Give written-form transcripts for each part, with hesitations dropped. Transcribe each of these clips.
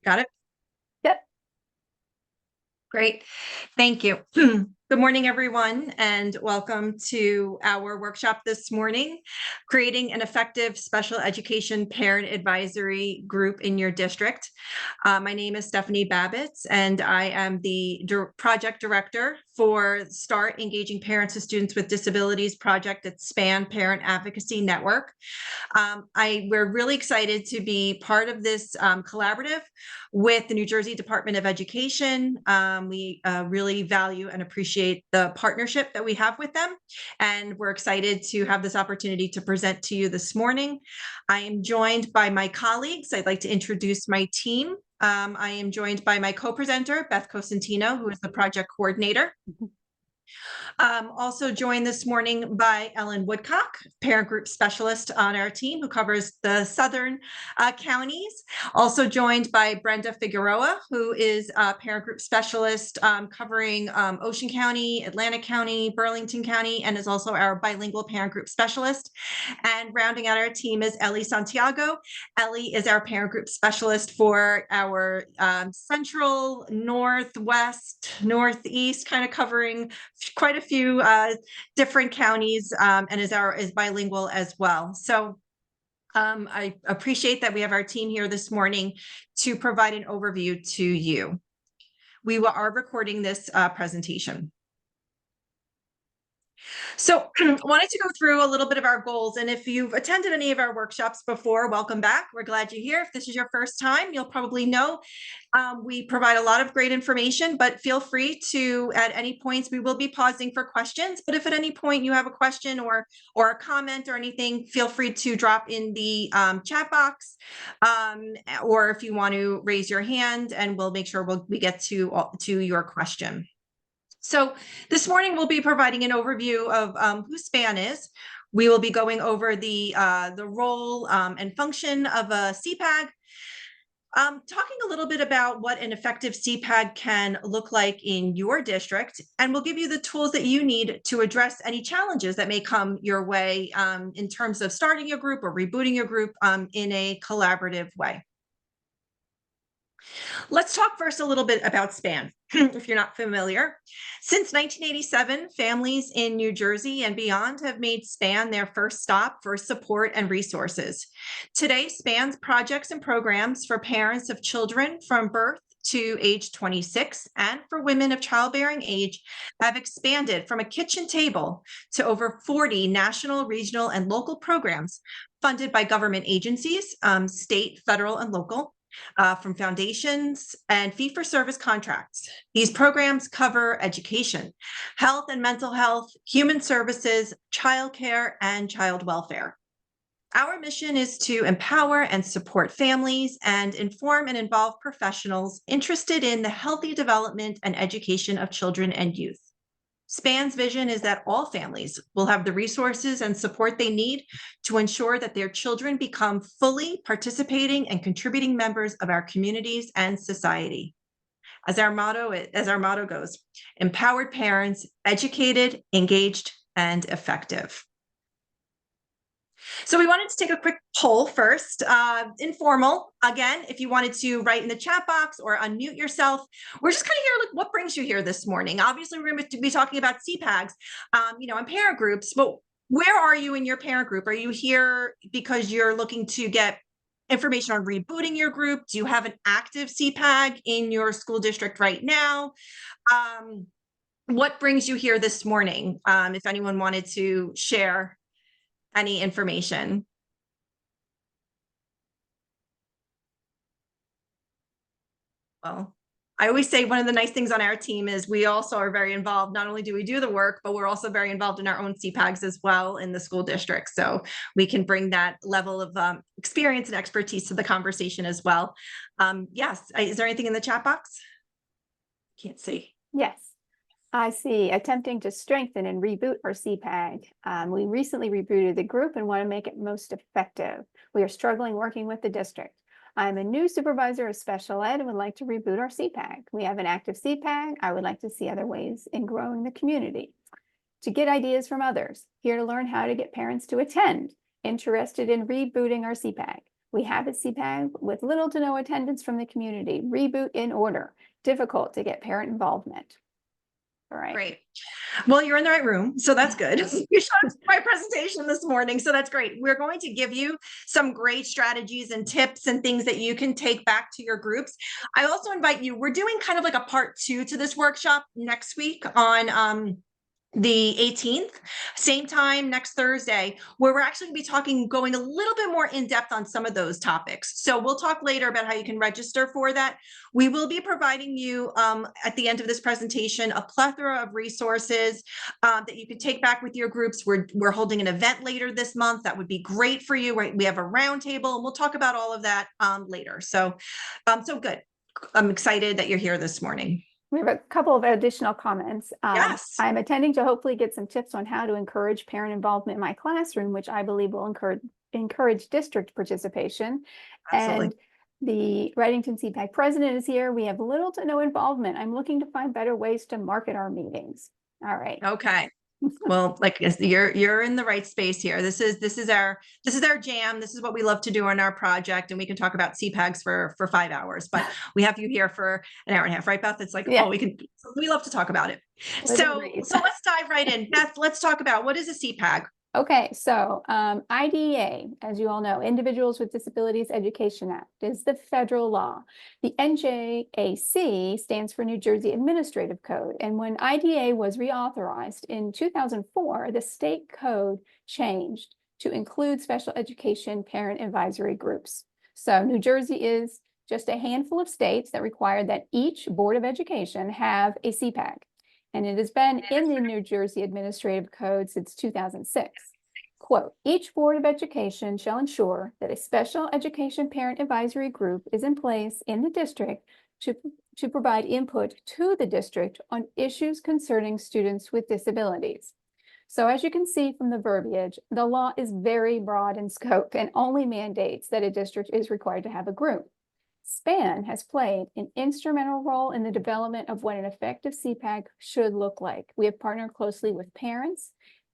Got it? Yep. Great. Thank you. Good morning, everyone, and welcome to our workshop this morning, Creating an Effective Special Education Parent Advisory Group in Your District. My name is Stephanie Babbitts, and I am the project director for START Engaging Parents and Students with Disabilities project at SPAN Parent Advocacy Network. We're really excited to be part of this collaborative with the New Jersey Department of Education. We really value and appreciate the partnership that we have with them, and we're excited to have this opportunity to present to you this morning. I am joined by my colleagues. I'd like to introduce my team. I am joined by my co-presenter, Beth Cosentino, who is the project coordinator. Also joined this morning by Ellen Woodcock, parent group specialist on our team who covers the southern counties. Also joined by Brenda Figueroa, who is a parent group specialist covering Ocean County, Atlantic County, Burlington County, and is also our bilingual parent group specialist. And rounding out our team is Ellie Santiago. Ellie is our parent group specialist for our central, northwest, northeast, kind of covering quite a few different counties, and is bilingual as well. So I appreciate that we have our team here this morning to provide an overview to you. We are recording this presentation. So I wanted to go through a little bit of our goals. And if you've attended any of our workshops before, welcome back. We're glad you're here. If this is your first time, you'll probably know we provide a lot of great information, but feel free to, at any points, we will be pausing for questions. But if at any point you have a question or a comment or anything, feel free to drop in the chat box, or if you want to raise your hand, and we'll make sure we get to your question. So this morning we'll be providing an overview of who SPAN is. We will be going over the role and function of a SEPAG, talking a little bit about what an effective SEPAG can look like in your district, and we'll give you the tools that you need to address any challenges that may come your way in terms of starting a group or rebooting your group in a collaborative way. Let's talk first a little bit about SPAN, if you're not familiar. Since 1987, families in New Jersey and beyond have made SPAN their first stop for support and resources. Today, SPAN's projects and programs for parents of children from birth to age 26 and for women of childbearing age have expanded from a kitchen table to over 40 national, regional, and local programs funded by government agencies, state, federal, and local. From foundations and fee-for-service contracts. These programs cover education, health and mental health, human services, childcare, and child welfare. Our mission is to empower and support families and inform and involve professionals interested in the healthy development and education of children and youth. SPAN's vision is that all families will have the resources and support they need to ensure that their children become fully participating and contributing members of our communities and society. As our motto goes, empowered parents, educated, engaged, and effective. So we wanted to take a quick poll first, informal. Again, if you wanted to write in the chat box or unmute yourself, we're just kind of here, like, what brings you here this morning? Obviously, we're going to be talking about SEPAGs, and parent groups, but where are you in your parent group? Are you here because you're looking to get information on rebooting your group? Do you have an active SEPAG in your school district right now? What brings you here this morning? If anyone wanted to share any information. Well, I always say one of the nice things on our team is we also are very involved. Not only do we do the work, but we're also very involved in our own SEPAGs as well in the school district. So we can bring that level of experience and expertise to the conversation as well. Yes, is there anything in the chat box? Can't see. Yes. I see. Attempting to strengthen and reboot our SEPAG. We recently rebooted the group and want to make it most effective. We are struggling working with the district. I'm a new supervisor of special ed and would like to reboot our SEPAG. We have an active SEPAG. I would like to see other ways in growing the community. To get ideas from others. Here to learn how to get parents to attend. Interested in rebooting our SEPAG. We have a CPAG with little to no attendance from the community. Reboot in order. Difficult to get parent involvement. All right. Great. Well, you're in the right room, so that's good. You showed up to my presentation this morning, so that's great. We're going to give you some great strategies and tips and things that you can take back to your groups. I also invite you, we're doing kind of like a part 2 to this workshop next week on the 18th, same time next Thursday, where we're actually going to be going a little bit more in depth on some of those topics. So we'll talk later about how you can register for that. We will be providing you at the end of this presentation a plethora of resources that you can take back with your groups. We're holding an event later this month that would be great for you. Right? We have a roundtable, and we'll talk about all of that later. So good. I'm excited that you're here this morning. We have a couple of additional comments. Yes. I'm attending to hopefully get some tips on how to encourage parent involvement in my classroom, which I believe will encourage district participation. Absolutely. And the Reddington CPAC president is here. We have little to no involvement. I'm looking to find better ways to market our meetings. All right. Okay. Well, like you're in the right space here. This is our jam. This is what we love to do on our project, and we can talk about CPAGs for 5 hours. But we have you here for an hour and a half, right, Beth? It's like, yeah. We love to talk about it. So let's dive right in. Beth, let's talk about what is a CPAG. Okay, so IDEA, as you all know, Individuals with Disabilities Education Act, is the federal law. The NJAC stands for New Jersey Administrative Code. And when IDEA was reauthorized in 2004, the state code changed to include special education parent advisory groups. So New Jersey is just a handful of states that require that each Board of Education have a CPAG. And it has been in the New Jersey Administrative Code since 2006. Quote, each Board of Education shall ensure that a special education parent advisory group is in place in the district to provide input to the district on issues concerning students with disabilities. So as you can see from the verbiage, the law is very broad in scope and only mandates that a district is required to have a group. SPAN has played an instrumental role in the development of what an effective CPAG should look like. We have partnered closely with parents,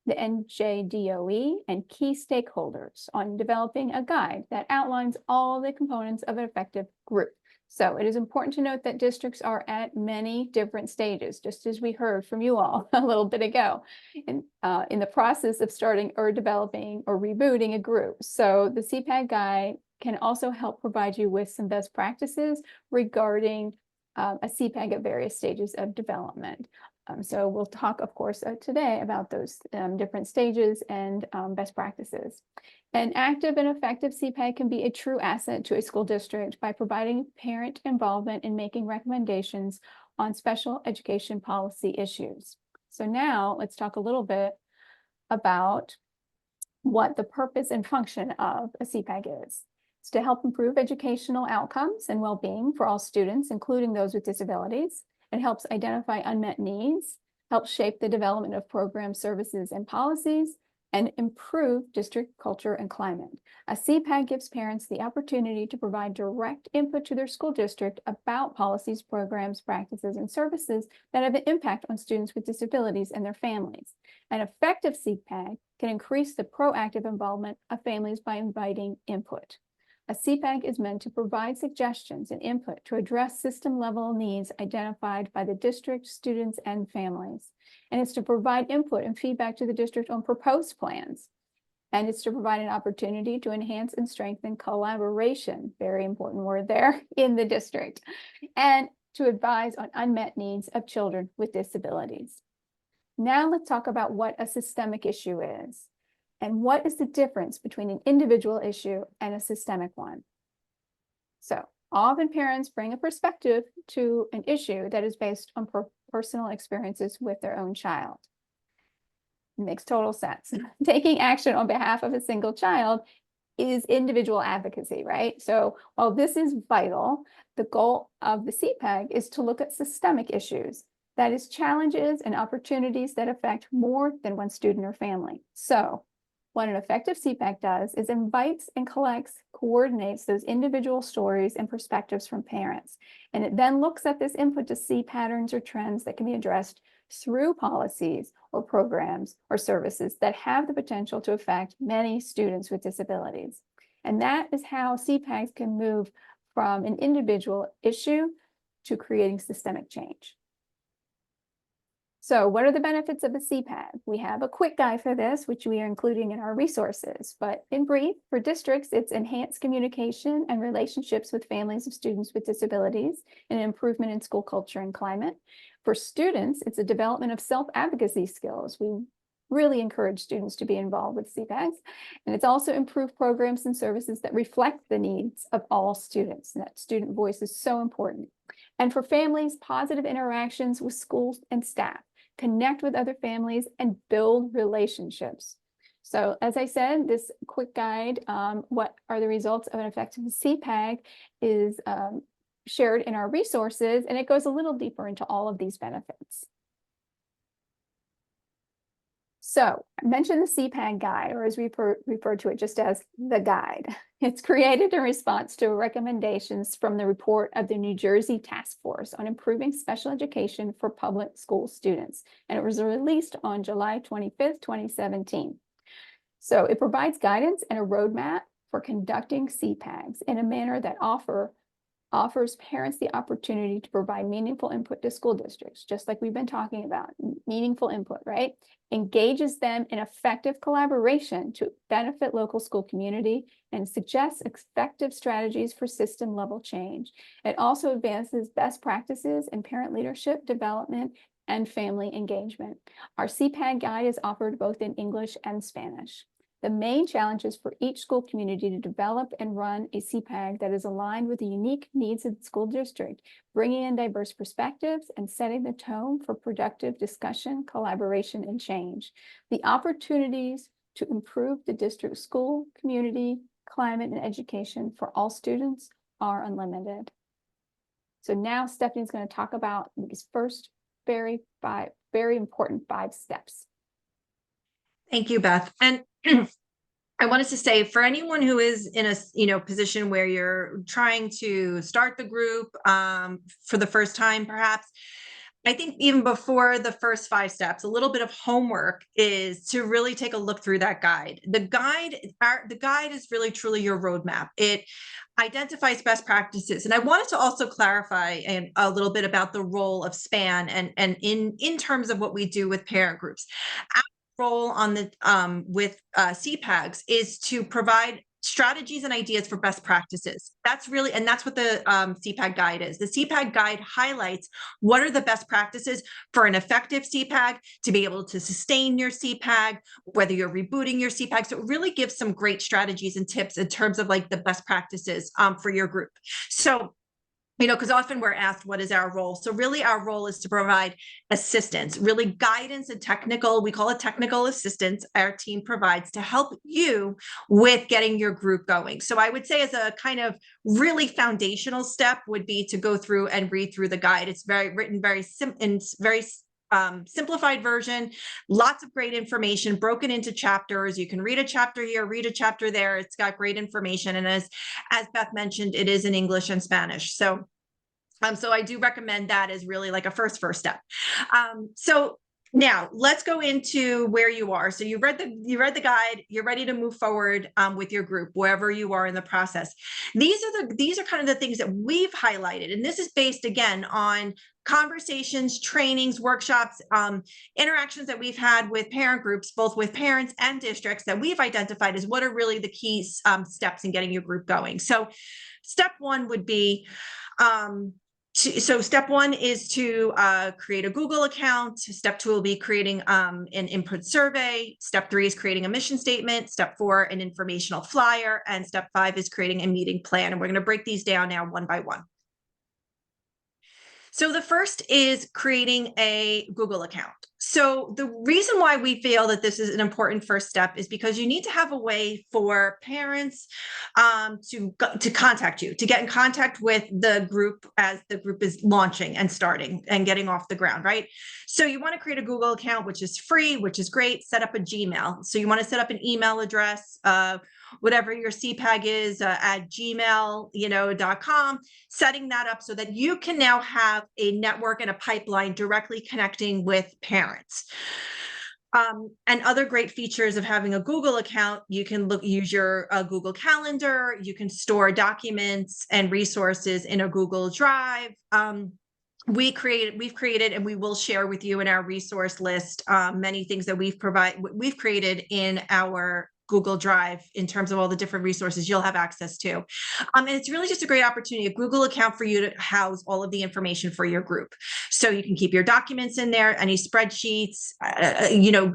the NJDOE, and key stakeholders on developing a guide that outlines all the components of an effective group. So it is important to note that districts are at many different stages, just as we heard from you all a little bit ago, in the process of starting or developing or rebooting a group. So the CPAG guide can also help provide you with some best practices regarding a CPAG at various stages of development. So we'll talk, of course, today about those different stages and best practices. An active and effective CPAG can be a true asset to a school district by providing parent involvement in making recommendations on special education policy issues. So now let's talk a little bit about what the purpose and function of a CPAG is. It's to help improve educational outcomes and well-being for all students, including those with disabilities. It helps identify unmet needs, helps shape the development of programs, services, and policies, and improve district culture and climate. A CPAG gives parents the opportunity to provide direct input to their school district about policies, programs, practices, and services that have an impact on students with disabilities and their families. An effective CPAG can increase the proactive involvement of families by inviting input. A CPAG is meant to provide suggestions and input to address system-level needs identified by the district, students, and families. And it's to provide input and feedback to the district on proposed plans. And it's to provide an opportunity to enhance and strengthen collaboration, very important word there, in the district, and to advise on unmet needs of children with disabilities. Now let's talk about what a systemic issue is. And what is the difference between an individual issue and a systemic one? So often parents bring a perspective to an issue that is based on personal experiences with their own child. It makes total sense. Taking action on behalf of a single child is individual advocacy, right? So while this is vital, the goal of the CPAG is to look at systemic issues, that is, challenges and opportunities that affect more than one student or family. So what an effective CPAG does is invites and coordinates those individual stories and perspectives from parents. And it then looks at this input to see patterns or trends that can be addressed through policies or programs or services that have the potential to affect many students with disabilities. And that is how CPAGs can move from an individual issue to creating systemic change. So what are the benefits of a CPAG? We have a quick guide for this, which we are including in our resources. But in brief, for districts, it's enhanced communication and relationships with families of students with disabilities and an improvement in school culture and climate. For students, it's a development of self-advocacy skills. We really encourage students to be involved with CPAGs. And it's also improved programs and services that reflect the needs of all students. And that student voice is so important. And for families, positive interactions with schools and staff, connect with other families, and build relationships. So as I said, this quick guide, what are the results of an effective CPAG, is shared in our resources, and it goes a little deeper into all of these benefits. So I mentioned the CPAG guide, or as we refer to it just as the guide. It's created in response to recommendations from the report of the New Jersey Task Force on Improving Special Education for Public School Students, and it was released on July 25th, 2017. So it provides guidance and a roadmap for conducting CPAGs in a manner that offers parents the opportunity to provide meaningful input to school districts, just like we've been talking about, meaningful input, right? Engages them in effective collaboration to benefit local school community and suggests effective strategies for system level change. It also advances best practices in parent leadership development and family engagement. Our CPAG guide is offered both in English and Spanish. The main challenges for each school community to develop and run a CPAG that is aligned with the unique needs of the school district, bringing in diverse perspectives and setting the tone for productive discussion, collaboration, and change. The opportunities to improve the district school, community, climate, and education for all students are unlimited. So now Stephanie's going to talk about these first very important 5 steps. Thank you, Beth. And I wanted to say, for anyone who is in a position where you're trying to start the group for the first time, perhaps, I think even before the first 5 steps, a little bit of homework is to really take a look through that guide. The guide is really truly your roadmap. It identifies best practices. And I wanted to also clarify a little bit about the role of SPAN and in terms of what we do with parent groups. Our role on the with CPAGs is to provide strategies and ideas for best practices. That's what the CPAG guide is. The CPAG guide highlights what are the best practices for an effective CPAG, to be able to sustain your CPAG, whether you're rebooting your CPAG. So it really gives some great strategies and tips in terms of like the best practices for your group. So, because often we're asked, what is our role? So really our role is to provide assistance, really guidance and we call it technical assistance, our team provides to help you with getting your group going. So I would say as a kind of really foundational step would be to go through and read through the guide. It's very simplified version, lots of great information broken into chapters. You can read a chapter here, read a chapter there. It's got great information. And as Beth mentioned, it is in English and Spanish. So I do recommend that as really like a first step. So now let's go into where you are. So you read the guide, you're ready to move forward with your group, wherever you are in the process. These are kind of the things that we've highlighted. And this is based again on conversations, trainings, workshops, interactions that we've had with parent groups, both with parents and districts, that we've identified as what are really the key steps in getting your group going. So step 1 would be, step 1 is to create a Google account. Step 2 will be creating an input survey. Step 3 is creating a mission statement. Step 4, an informational flyer. And step 5 is creating a meeting plan. And we're going to break these down now one by one. So the first is creating a Google account. So the reason why we feel that this is an important first step is because you need to have a way for parents to contact you, to get in contact with the group as the group is launching and starting and getting off the ground, right? So you want to create a Google account, which is free, which is great. Set up a Gmail. So you want to set up an email address, whatever your CPAG is at gmail.com, setting that up so that you can now have a network and a pipeline directly connecting with parents. And other great features of having a Google account, you can use your Google Calendar, you can store documents and resources in a Google Drive. We've created, and we will share with you in our resource list, many things that we've created in our Google Drive in terms of all the different resources you'll have access to. And it's really just a great opportunity, a Google account for you to house all of the information for your group. So you can keep your documents in there, any spreadsheets,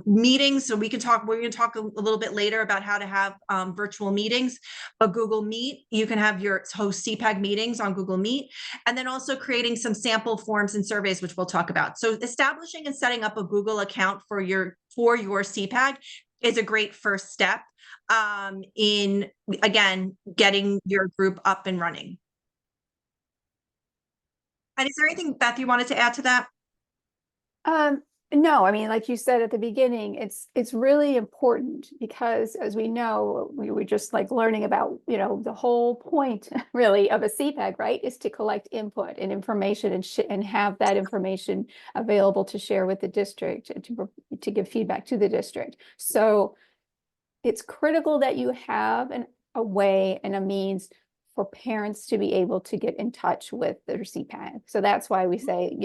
meetings. So we're going to talk a little bit later about how to have virtual meetings. But Google Meet, you can have your host SEPAG meetings on Google Meet, and then also creating some sample forms and surveys, which we'll talk about. So establishing and setting up a Google account for your SEPAG is a great first step in, again, getting your group up and running. And is there anything, Beth, you wanted to add to that? No, I mean, like you said at the beginning, it's really important because, as we know, we were just like learning about, the whole point really of a CPAG, right, is to collect input and information and have that information available to share with the district and to give feedback to the district. So it's critical that you have a way and a means for parents to be able to get in touch with their CPAG. So that's why we say,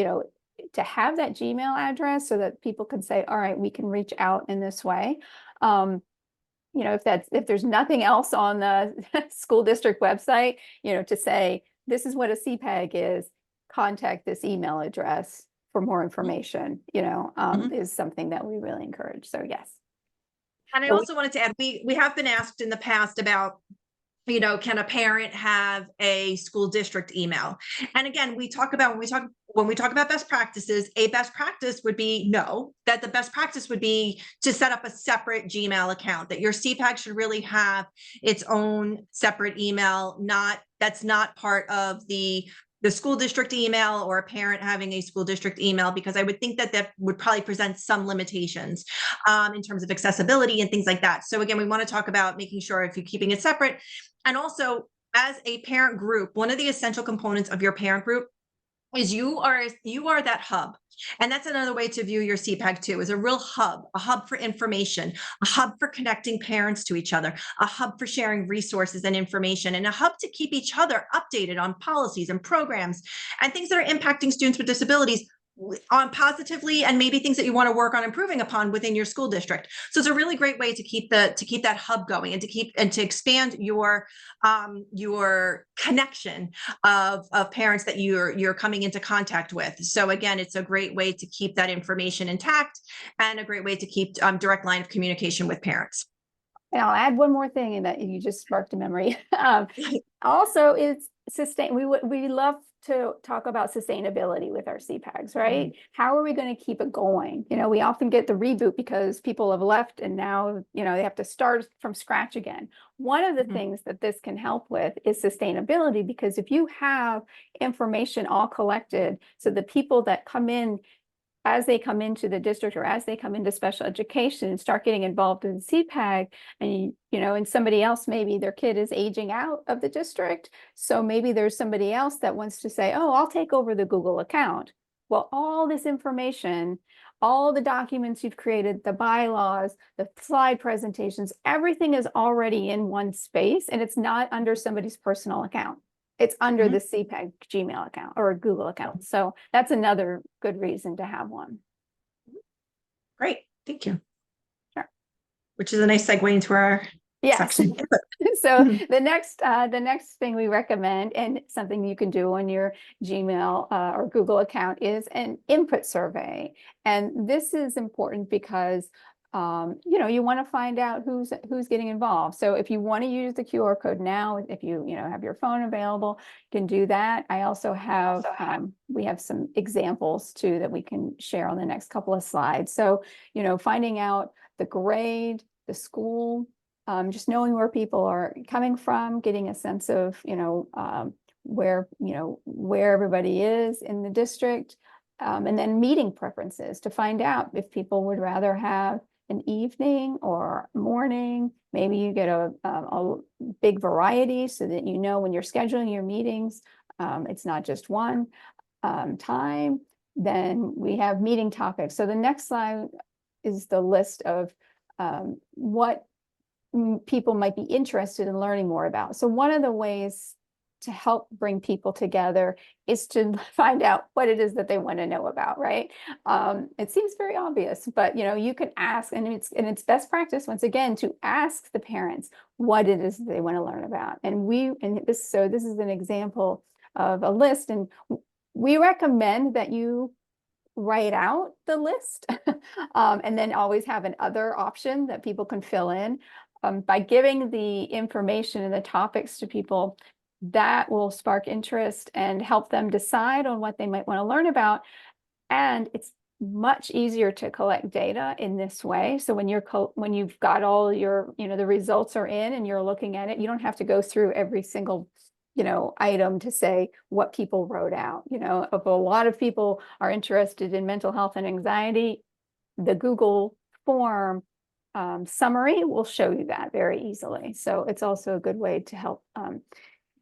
to have that Gmail address so that people can say, all right, we can reach out in this way. If there's nothing else on the school district website, to say, this is what a CPAG is, contact this email address for more information, is something that we really encourage. So yes. And I also wanted to add, we have been asked in the past about, can a parent have a school district email? And again, when we talk about best practices, a best practice would be that the best practice would be to set up a separate Gmail account, that your CPAG should really have its own separate email, that's not part of the school district email, or a parent having a school district email, because I would think that would probably present some limitations in terms of accessibility and things like that. So again, we want to talk about making sure if you're keeping it separate. And also, as a parent group, one of the essential components of your parent group is you are that hub. And that's another way to view your CPAG too, is a real hub, a hub for information, a hub for connecting parents to each other, a hub for sharing resources and information, and a hub to keep each other updated on policies and programs and things that are impacting students with disabilities on positively, and maybe things that you want to work on improving upon within your school district. So it's a really great way to keep that hub going, and to expand your connection of parents that you're coming into contact with. So again, it's a great way to keep that information intact, and a great way to keep direct line of communication with parents. And I'll add one more thing, in that you just sparked a memory. Also, it's we love to talk about sustainability with our CPAGs, right? Mm-hmm. How are we going to keep it going? We often get the reboot because people have left, and now, they have to start from scratch again. One of the mm-hmm. things that this can help with is sustainability, because if you have information all collected, so the people that come in, as they come into the district, or as they come into special education and start getting involved in CPAG, and and somebody else, maybe their kid is aging out of the district, so maybe there's somebody else that wants to say, oh, I'll take over the Google account. Well, all this information, all the documents you've created, the bylaws, the slide presentations, everything is already in one space, and it's not under somebody's personal account. It's under mm-hmm. the CPAG Gmail account or a Google account. So that's another good reason to have one. Great, thank you. Sure. Which is a nice segue into our section. So mm-hmm. the next thing we recommend, and something you can do on your Gmail or Google account, is an input survey. And this is important because you want to find out who's getting involved. So if you want to use the QR code now, if you have your phone available, you can do that. I also have we have some examples too that we can share on the next couple of slides. So finding out the grade, the school, just knowing where people are coming from, getting a sense of where everybody is in the district, and then meeting preferences to find out if people would rather have an evening or morning. Maybe you get a big variety, so that when you're scheduling your meetings, it's not just one time. Then we have meeting topics. So the next slide is the list of what people might be interested in learning more about. So one of the ways to help bring people together is to find out what it is that they want to know about, right? It seems very obvious, but you can ask, and it's best practice once again to ask the parents what it is they want to learn about. This is an example of a list, and we recommend that you write out the list and then always have an other option that people can fill in. By giving the information and the topics to people, that will spark interest and help them decide on what they might want to learn about. And it's much easier to collect data in this way. So when you've got all your, the results are in and you're looking at it, you don't have to go through every single item to say what people wrote out. If a lot of people are interested in mental health and anxiety, the Google form summary will show you that very easily. So it's also a good way to help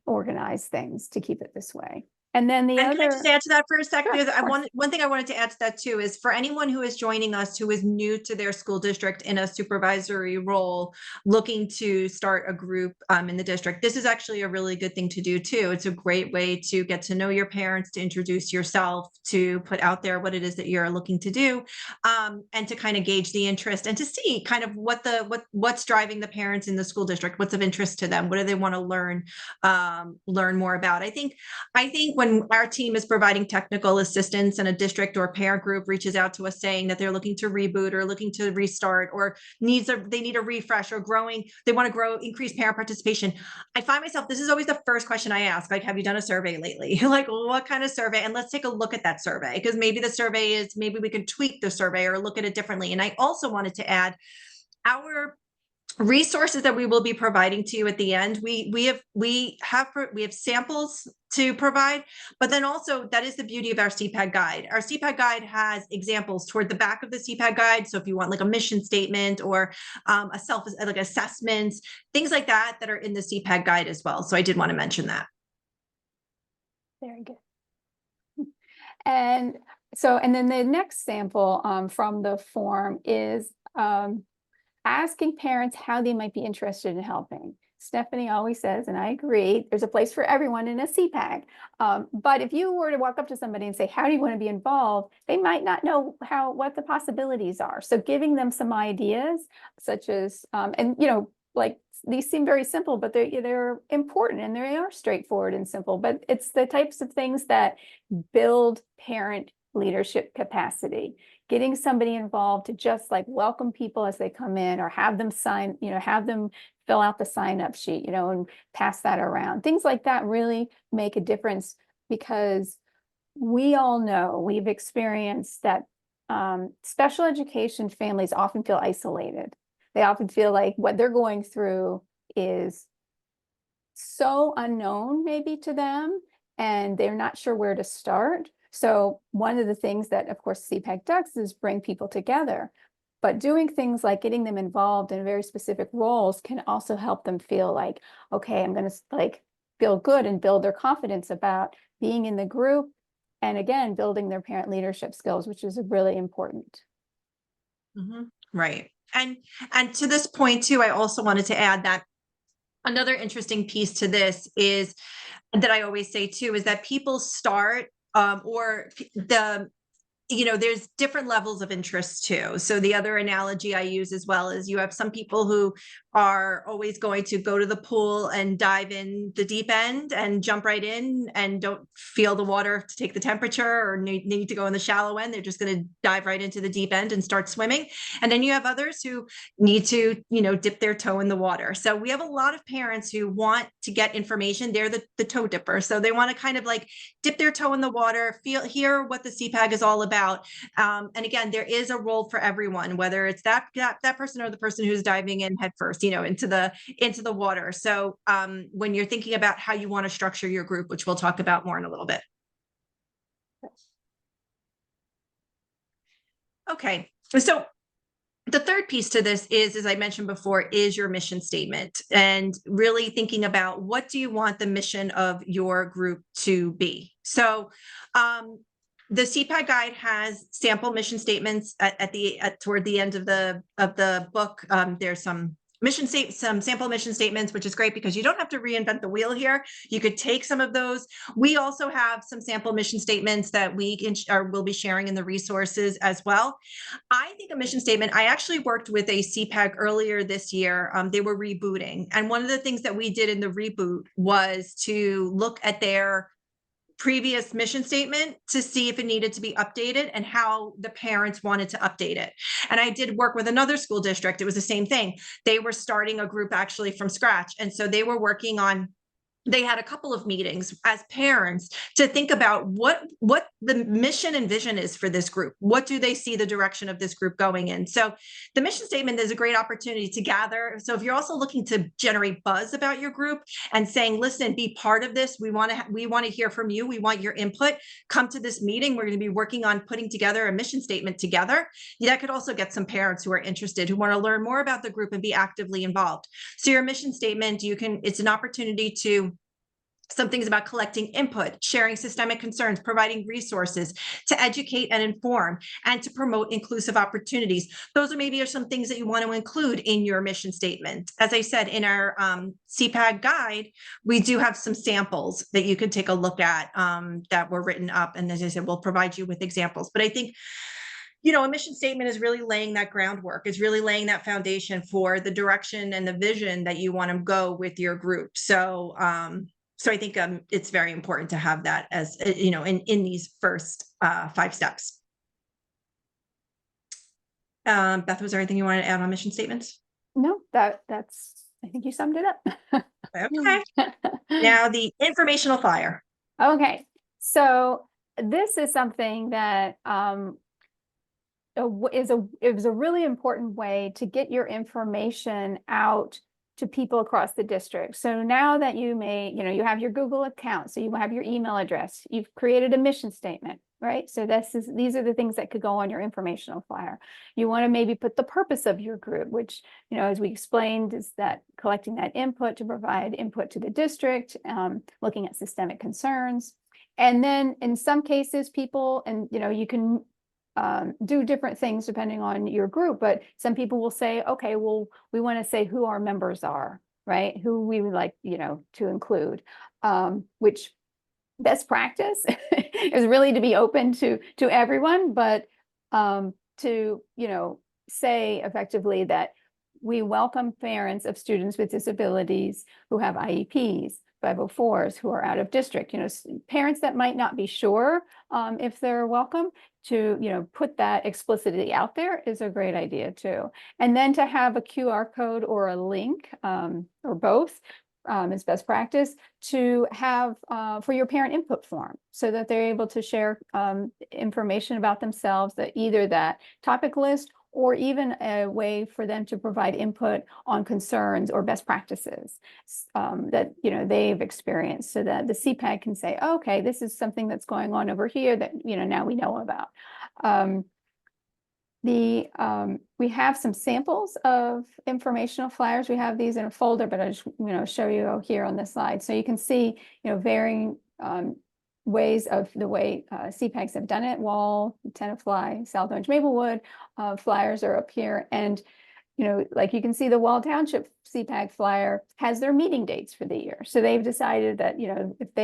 organize things to keep it this way. And then Can I just add to that for a second? Sure, One thing I wanted to add to that too is for anyone who is joining us who is new to their school district in a supervisory role, looking to start a group in the district, this is actually a really good thing to do too. It's a great way to get to know your parents, to introduce yourself, to put out there what it is that you're looking to do, and to kind of gauge the interest and to see kind of what's driving the parents in the school district, what's of interest to them, what do they want to learn more about. I think when our team is providing technical assistance and a district or parent group reaches out to us saying that they're looking to reboot or looking to restart or they need a refresh or they want to grow, increase parent participation, I find myself, this is always the first question I ask, like, have you done a survey lately? Like, what kind of survey? And let's take a look at that survey, because maybe we can tweak the survey or look at it differently. And I also wanted to add our resources that we will be providing to you at the end. We have samples to provide, but then also that is the beauty of our SEPAG guide. Our SEPAG guide has examples toward the back of the SEPAG guide. So if you want like a mission statement or a like assessments, things like that are in the SEPAG guide as well. So I did want to mention that. Very good. And then the next sample from the form is asking parents how they might be interested in helping. Stephanie always says, and I agree, there's a place for everyone in a SEPAG. But if you were to walk up to somebody and say, how do you want to be involved? They might not know what the possibilities are. So giving them some ideas, such as, like these seem very simple, but they're important and they are straightforward and simple, but it's the types of things that build parent leadership capacity. Getting somebody involved to just like welcome people as they come in, or have them fill out the sign-up sheet, and pass that around. Things like that really make a difference, because we all know, we've experienced that special education families often feel isolated. They often feel like what they're going through is so unknown maybe to them, and they're not sure where to start. So one of the things that, of course, SEPAG does is bring people together. But doing things like getting them involved in very specific roles can also help them feel like, okay, I'm going to feel good and build their confidence about being in the group. And again, building their parent leadership skills, which is really important. Mm-hmm. Right. And to this point too, I also wanted to add that another interesting piece to this is that I always say too, is that people start there's different levels of interest too. So the other analogy I use as well is you have some people who are always going to go to the pool and dive in the deep end and jump right in and don't feel the water to take the temperature or need to go in the shallow end. They're just going to dive right into the deep end and start swimming. And then you have others who need to, dip their toe in the water. So we have a lot of parents who want to get information. They're the toe dipper. So they want to kind of like dip their toe in the water, hear what the SEPAG is all about. And again, there is a role for everyone, whether it's that person or the person who's diving in head first, into the water. So when you're thinking about how you want to structure your group, which we'll talk about more in a little bit. Okay, so the third piece to this is, as I mentioned before, is your mission statement, and really thinking about what do you want the mission of your group to be. So The CPAG guide has sample mission statements toward the end of the book. There's some sample mission statements, which is great because you don't have to reinvent the wheel here. You could take some of those. We also have some sample mission statements that will be sharing in the resources as well. I think a mission statement, I actually worked with a CPAG earlier this year. They were rebooting. And one of the things that we did in the reboot was to look at their previous mission statement to see if it needed to be updated and how the parents wanted to update it. And I did work with another school district. It was the same thing. They were starting a group actually from scratch. And so they were working on, they had a couple of meetings as parents to think about what the mission and vision is for this group. What do they see the direction of this group going in? So the mission statement is a great opportunity to gather. So if you're also looking to generate buzz about your group and saying, listen, be part of this. We want to hear from you. We want your input. Come to this meeting. We're going to be working on putting together a mission statement together. That could also get some parents who are interested, who want to learn more about the group and be actively involved. So your mission statement, it's an opportunity to, some things about collecting input, sharing systemic concerns, providing resources to educate and inform, and to promote inclusive opportunities. Those are some things that you want to include in your mission statement. As I said, in our CPAG guide, we do have some samples that you can take a look at that were written up. And as I said, we'll provide you with examples. But I think, a mission statement is really laying that groundwork. It's really laying that foundation for the direction and the vision that you want to go with your group. So I think it's very important to have that as, in these first 5 steps. Beth, was there anything you wanted to add on mission statements? No, that's, I think you summed it up. Okay. Now the informational flyer. Okay. So this is something that is a really important way to get your information out to people across the district. So now that you have your Google account, so you have your email address, you've created a mission statement, right? So these are the things that could go on your informational flyer. You want to maybe put the purpose of your group, which, as we explained, is that collecting that input to provide input to the district, looking at systemic concerns. And then in some cases, people, and you can do different things depending on your group, but some people will say, okay, well, we want to say who our members are, right? Who we would like, to include, which best practice is really to be open to everyone, but to, say effectively that we welcome parents of students with disabilities who have IEPs, 504s, who are out of district, parents that might not be sure if they're welcome, to, put that explicitly out there is a great idea too. And then to have a QR code or a link, or both, is best practice, to have for your parent input form, so that they're able to share information about themselves, that either that topic list or even a way for them to provide input on concerns or best practices that they've experienced, so that the CPAG can say, oh, okay, this is something that's going on over here that now we know about. We have some samples of informational flyers. We have these in a folder, but I just show you here on this slide, so you can see varying ways of the way CPAGs have done it. Wall, Tenafly, South Orange, Maplewood flyers are up here, and like you can see, the Wall Township CPAG flyer has their meeting dates for the year. So they've decided that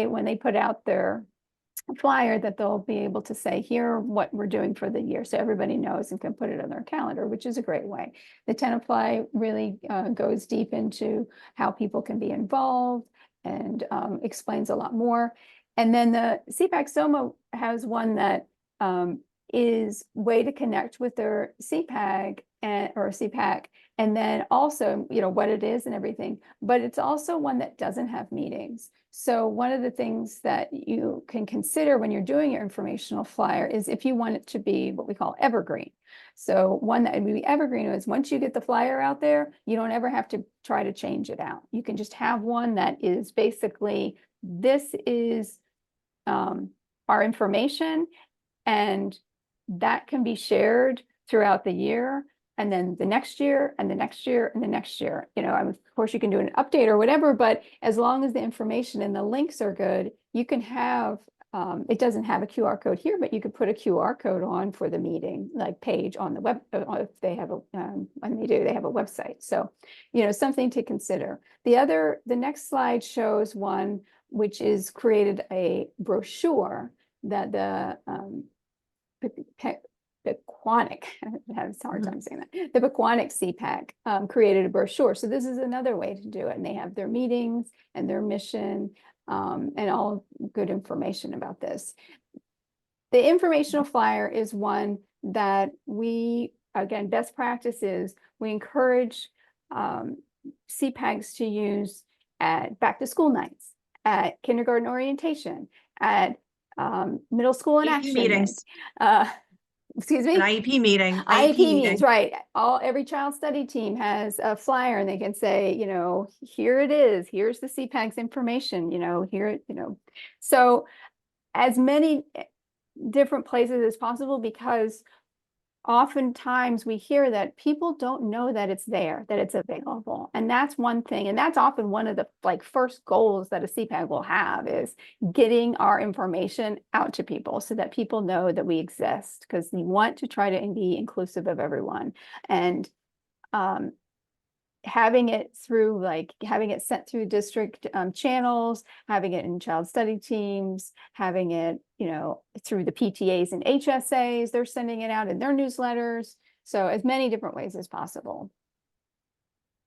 when they put out their flyer, that they'll be able to say, here what we're doing for the year, so everybody knows and can put it on their calendar, which is a great way. The Tenafly really goes deep into how people can be involved and explains a lot more. And then the CPAG Soma has one that is way to connect with their CPAG or CPAC, and then also what it is and everything. But it's also one that doesn't have meetings. So one of the things that you can consider when you're doing your informational flyer is if you want it to be what we call evergreen. So one that would be evergreen is once you get the flyer out there, you don't ever have to try to change it out. You can just have one that is basically, this is our information, and that can be shared throughout the year, and then the next year, and the next year, and the next year. Of course you can do an update or whatever, but as long as the information and the links are good, you can have it doesn't have a QR code here, but you could put a QR code on for the meeting, like page on the web, if they have a, when they do, they have a website. So, something to consider. The next slide shows one which is created a brochure that the Pequannock, I have a hard time saying that. The Pequannock SEPAG created a brochure. So this is another way to do it. And they have their meetings and their mission and all good information about this. The informational flyer is one that again, best practices, we encourage CPAGs to use at back to school nights, at kindergarten orientation, at middle school and AP action meetings. excuse me? An IEP meeting. IEP meetings, right. Every child study team has a flyer and they can say, here it is, here's the CPAG's information, here, So as many different places as possible, because oftentimes we hear that people don't know that it's there, that it's available. And that's one thing. And that's often one of the first goals that a CPAG will have, is getting our information out to people so that people know that we exist, because we want to try to be inclusive of everyone. And having it sent through district channels, having it in child study teams, having it, through the PTAs and HSAs, they're sending it out in their newsletters. So as many different ways as possible.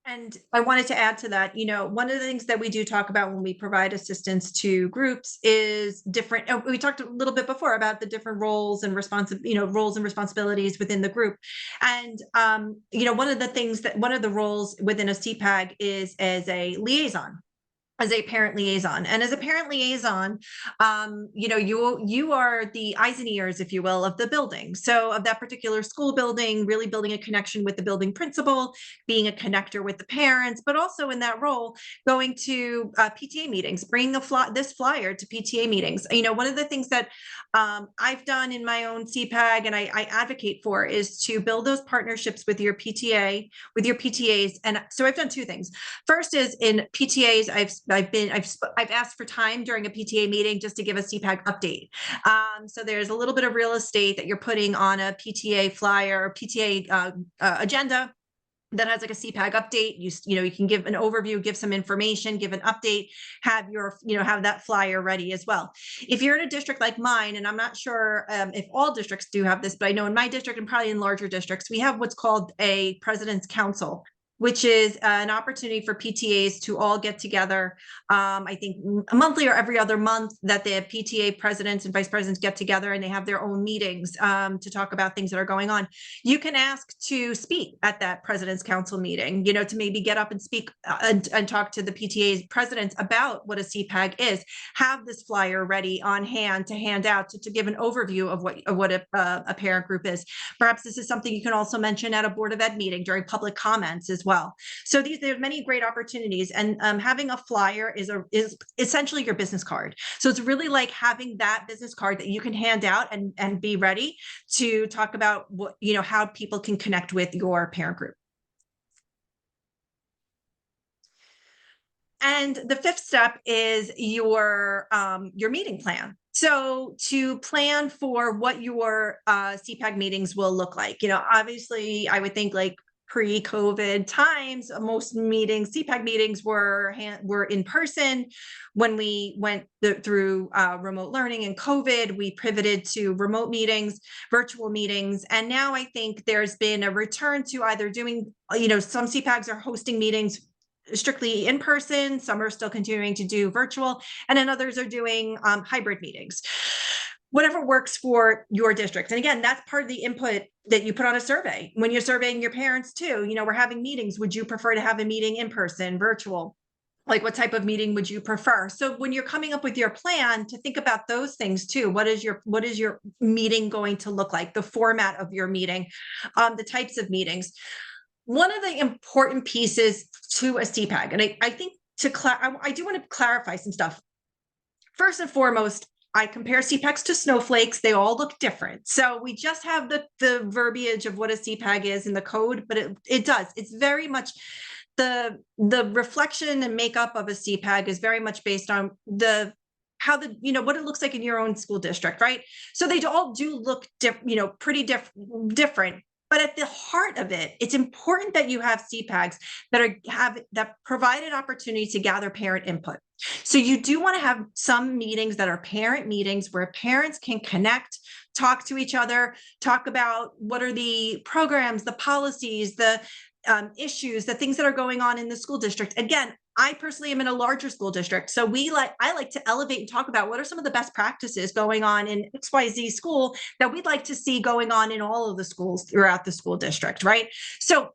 And I wanted to add to that, one of the things that we do talk about when we provide assistance to groups is different. We talked a little bit before about the different roles and roles and responsibilities within the group. And, one of the roles within a CPAG is as a liaison. As a parent liaison. And as a parent liaison, you are the eyes and ears, if you will, of the building. So of that particular school building, really building a connection with the building principal, being a connector with the parents, but also in that role, going to PTA meetings, bringing this flyer to PTA meetings. One of the things that I've done in my own CPAG and I advocate for is to build those partnerships with your PTA, with your PTAs. And so I've done two things. First is in PTAs, I've asked for time during a PTA meeting just to give a CPAG update. So there's a little bit of real estate that you're putting on a PTA flyer or PTA agenda that has like a CPAG update. You can give an overview, give some information, give an update, have that flyer ready as well. If you're in a district like mine, and I'm not sure if all districts do have this, but I know in my district and probably in larger districts, we have what's called a President's Council, which is an opportunity for PTAs to all get together. I think monthly or every other month, that the PTA presidents and vice presidents get together and they have their own meetings to talk about things that are going on. You can ask to speak at that President's Council meeting, to maybe get up and speak and talk to the PTA presidents about what a CPAG is. Have this flyer ready on hand to hand out to give an overview of what a parent group is. Perhaps this is something you can also mention at a Board of Ed meeting during public comments as well. So there are many great opportunities, and having a flyer is essentially your business card. So it's really like having that business card that you can hand out and be ready to talk about how people can connect with your parent group. And the fifth step is your meeting plan. So to plan for what your CPAG meetings will look like, obviously I would think like pre-COVID times, most meetings, CPAG meetings were in person. When we went through remote learning and COVID, we pivoted to remote meetings, virtual meetings. And now I think there's been a return to either doing, some CPAGs are hosting meetings strictly in person, some are still continuing to do virtual, and then others are doing hybrid meetings. Whatever works for your district. And again, that's part of the input that you put on a survey. When you're surveying your parents too, we're having meetings. Would you prefer to have a meeting in person, virtual? Like what type of meeting would you prefer? So when you're coming up with your plan, to think about those things too. What is your meeting going to look like? The format of your meeting, the types of meetings. One of the important pieces to a CPAG, and I think I do want to clarify some stuff. First and foremost, I compare CPAGs to snowflakes. They all look different. So we just have the verbiage of what a CPAG is in the code, but it does. It's very much the reflection and makeup of a CPAG is very much based on the how the, what it looks like in your own school district, right? So they all do look pretty different. But at the heart of it, it's important that you have CPAGs that provide an opportunity to gather parent input. So you do want to have some meetings that are parent meetings where parents can connect, talk to each other, talk about what are the programs, the policies, the issues, the things that are going on in the school district. Again, I personally am in a larger school district. So I like to elevate and talk about what are some of the best practices going on in XYZ school that we'd like to see going on in all of the schools throughout the school district, right? So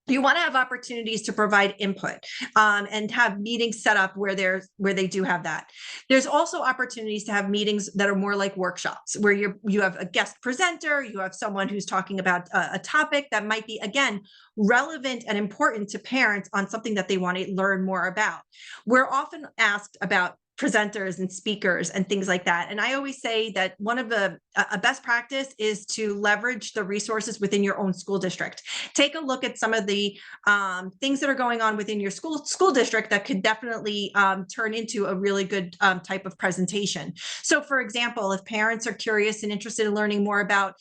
you want to have opportunities to provide input and have meetings set up where they do have that. There's also opportunities to have meetings that are more like workshops where you have a guest presenter, you have someone who's talking about a topic that might be, again, relevant and important to parents on something that they want to learn more about. We're often asked about presenters and speakers and things like that. And I always say that one of a best practice is to leverage the resources within your own school district. Take a look at some of the things that are going on within your school district that could definitely turn into a really good type of presentation. So for example, if parents are curious and interested in learning more about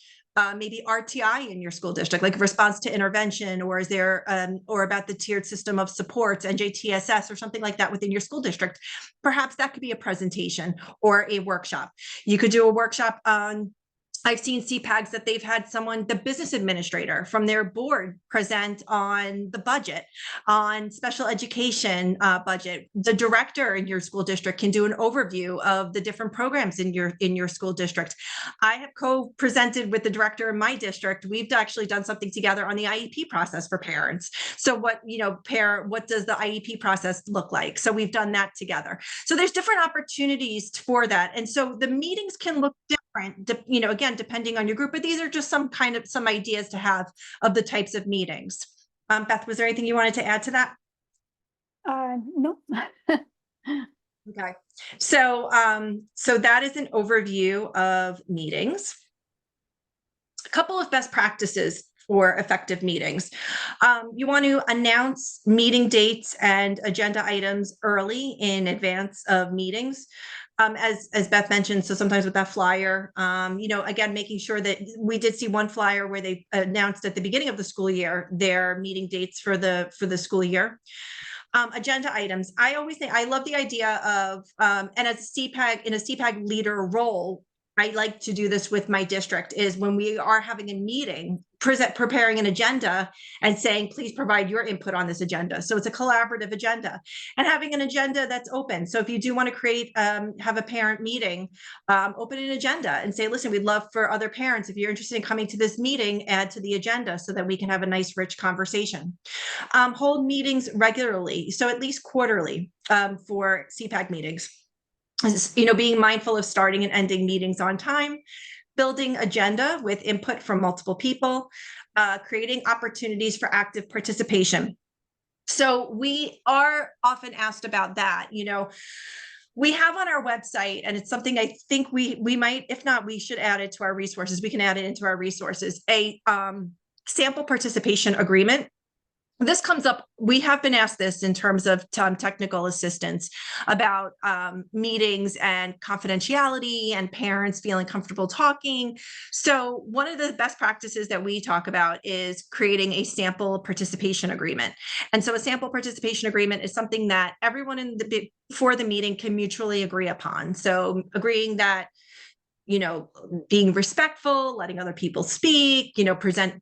maybe RTI in your school district, like response to intervention, or is there, or about the tiered system of supports, NJTSS, or something like that within your school district, perhaps that could be a presentation or a workshop. You could do a workshop on, I've seen CPAGs that they've had someone, the business administrator from their board, present on the budget, on special education budget. The director in your school district can do an overview of the different programs in your school district. I have co-presented with the director in my district. We've actually done something together on the IEP process for parents. So what does the IEP process look like? So we've done that together. So there's different opportunities for that. And so the meetings can look different, again, depending on your group, but these are just some ideas to have of the types of meetings. Beth, was there anything you wanted to add to that? No. Okay. So that is an overview of meetings. A couple of best practices for effective meetings. You want to announce meeting dates and agenda items early in advance of meetings. As Beth mentioned, so sometimes with that flyer, again, making sure that we did see one flyer where they announced at the beginning of the school year their meeting dates for the school year. Agenda items. I always think I love the idea of, and as a CPAG, in a CPAG leader role, I like to do this with my district, is when we are having a meeting, preparing an agenda and saying, please provide your input on this agenda. So it's a collaborative agenda, and having an agenda that's open. So if you do want to create, have a parent meeting, open an agenda and say, listen, we'd love for other parents, if you're interested in coming to this meeting, add to the agenda so that we can have a nice, rich conversation. Hold meetings regularly. So at least quarterly for CPAG meetings. Being mindful of starting and ending meetings on time, building agenda with input from multiple people, creating opportunities for active participation. So we are often asked about that. We have on our website, and it's something I think we might, if not, we should add it to our resources. We can add it into our resources, a sample participation agreement. This comes up, we have been asked this in terms of technical assistance about meetings and confidentiality and parents feeling comfortable talking. So one of the best practices that we talk about is creating a sample participation agreement. And so a sample participation agreement is something that everyone before the meeting can mutually agree upon. So agreeing that being respectful, letting other people speak, presenting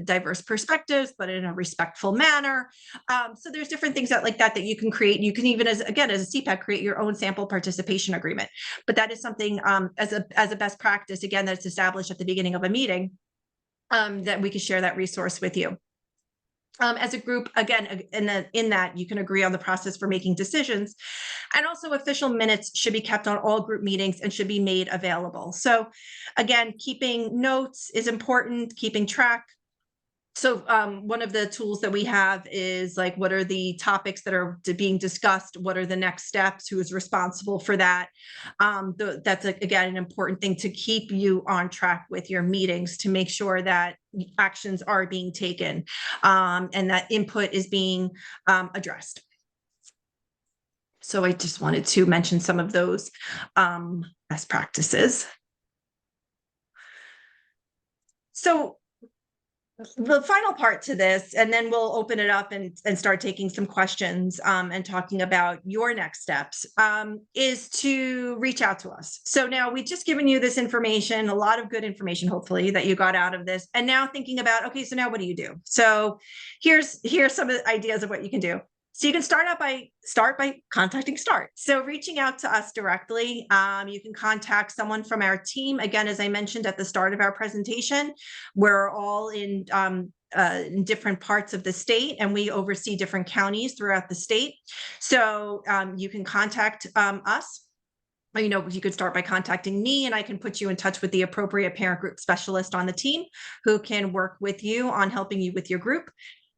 diverse perspectives, but in a respectful manner. So there's different things that you can create. You can even, as a CPAG, create your own sample participation agreement. But that is something as a best practice, again, that's established at the beginning of a meeting, that we can share that resource with you. As a group, again, in that you can agree on the process for making decisions. And also official minutes should be kept on all group meetings and should be made available. So again, keeping notes is important, keeping track. So one of the tools that we have is like, what are the topics that are being discussed? What are the next steps? Who is responsible for that? That's, again, an important thing to keep you on track with your meetings, to make sure that actions are being taken and that input is being addressed. So I just wanted to mention some of those best practices. So the final part to this, and then we'll open it up and start taking some questions and talking about your next steps, is to reach out to us. So now we've just given you this information, a lot of good information, hopefully, that you got out of this. And now thinking about, okay, so now what do you do? So here's some of the ideas of what you can do. So you can start by contacting START. So reaching out to us directly, you can contact someone from our team. Again, as I mentioned at the start of our presentation, we're all in different parts of the state, and we oversee different counties throughout the state. So you can contact us. You could start by contacting me, and I can put you in touch with the appropriate parent group specialist on the team who can work with you on helping you with your group.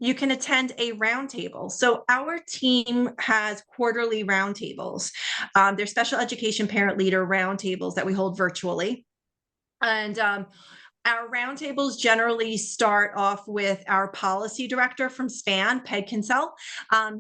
You can attend a roundtable. So our team has quarterly roundtables. They're special education parent leader roundtables that we hold virtually. And our roundtables generally start off with our policy director from SPAN, Peg Kinsell.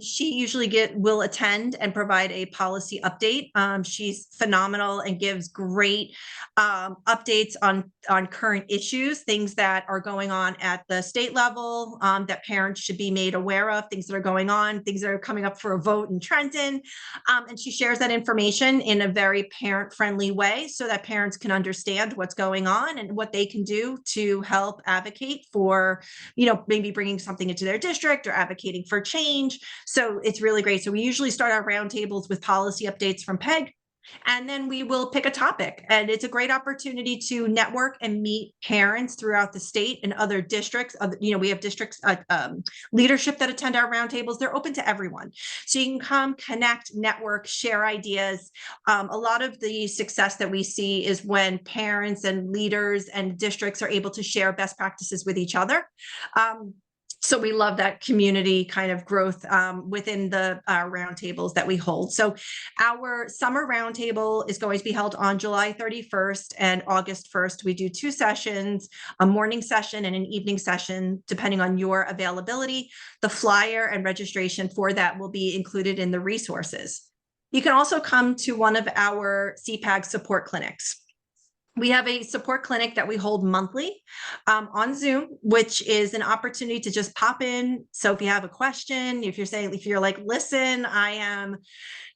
She usually will attend and provide a policy update. She's phenomenal and gives great updates on current issues, things that are going on at the state level that parents should be made aware of, things that are going on, things that are coming up for a vote in Trenton. And she shares that information in a very parent-friendly way so that parents can understand what's going on and what they can do to help advocate for, maybe bringing something into their district or advocating for change. So it's really great. So we usually start our roundtables with policy updates from Peg, and then we will pick a topic. And it's a great opportunity to network and meet parents throughout the state and other districts. We have districts leadership that attend our roundtables. They're open to everyone. So you can come, connect, network, share ideas. A lot of the success that we see is when parents and leaders and districts are able to share best practices with each other. So we love that community kind of growth within the roundtables that we hold. So our summer roundtable is going to be held on July 31st and August 1st. We do 2 sessions, a morning session and an evening session, depending on your availability. The flyer and registration for that will be included in the resources. You can also come to one of our SEPAG support clinics. We have a support clinic that we hold monthly on Zoom, which is an opportunity to just pop in. So if you have a question, if you're like, listen, I am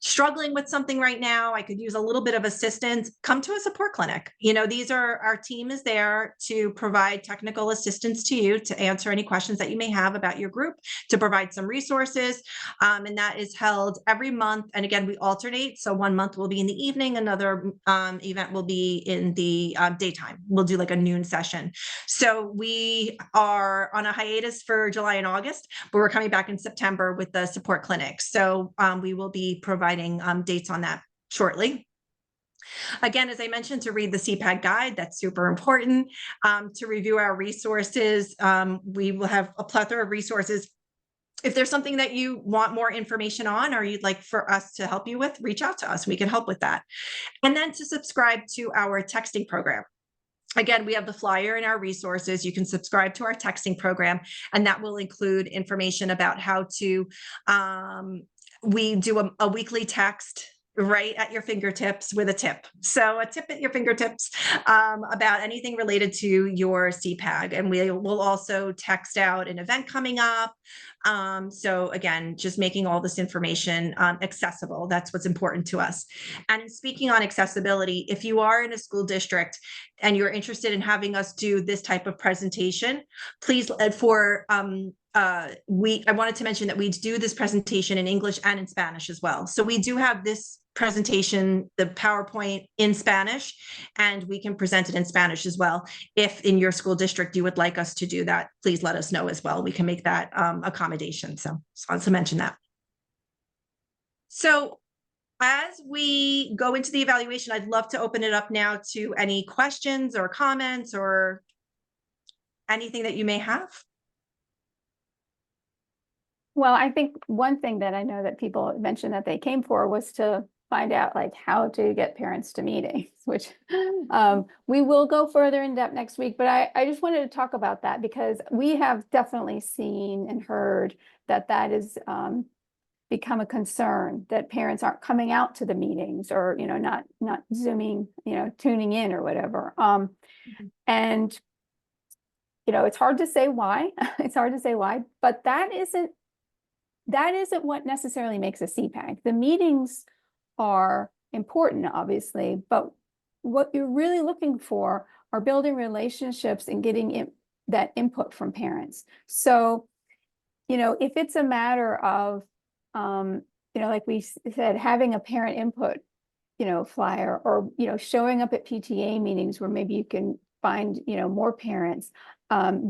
struggling with something right now, I could use a little bit of assistance, come to a support clinic. Our team is there to provide technical assistance to you to answer any questions that you may have about your group, to provide some resources. And that is held every month. And again, we alternate. So one month will be in the evening, another event will be in the daytime. We'll do like a noon session. So we are on a hiatus for July and August, but we're coming back in September with the support clinic. So we will be providing dates on that shortly. Again, as I mentioned, to read the SEPAG guide, that's super important. To review our resources, we will have a plethora of resources. If there's something that you want more information on or you'd like for us to help you with, reach out to us. We can help with that. And then to subscribe to our texting program. Again, we have the flyer in our resources. You can subscribe to our texting program, and that will include information about how to, we do a weekly text right at your fingertips with a tip. So a tip at your fingertips about anything related to your SEPAG. And we will also text out an event coming up. So again, just making all this information accessible. That's what's important to us. And in speaking on accessibility, if you are in a school district and you're interested in having us do this type of presentation, please I wanted to mention that we do this presentation in English and in Spanish as well. So we do have this presentation, the PowerPoint, in Spanish, and we can present it in Spanish as well. If in your school district you would like us to do that, please let us know as well. We can make that accommodation. So just wanted to mention that. So as we go into the evaluation, I'd love to open it up now to any questions or comments or anything that you may have. Well, I think one thing that I know that people mentioned that they came for was to find out like how to get parents to meetings, which we will go further in depth next week. But I just wanted to talk about that because we have definitely seen and heard that that is become a concern that parents aren't coming out to the meetings, or, not Zooming, tuning in or whatever. And, it's hard to say why. It's hard to say why, but that isn't what necessarily makes a CPAG. The meetings are important, obviously, but what you're really looking for are building relationships and getting that input from parents. So, if it's a matter of, like we said, having a parent input, flyer, or, showing up at PTA meetings where maybe you can find, more parents,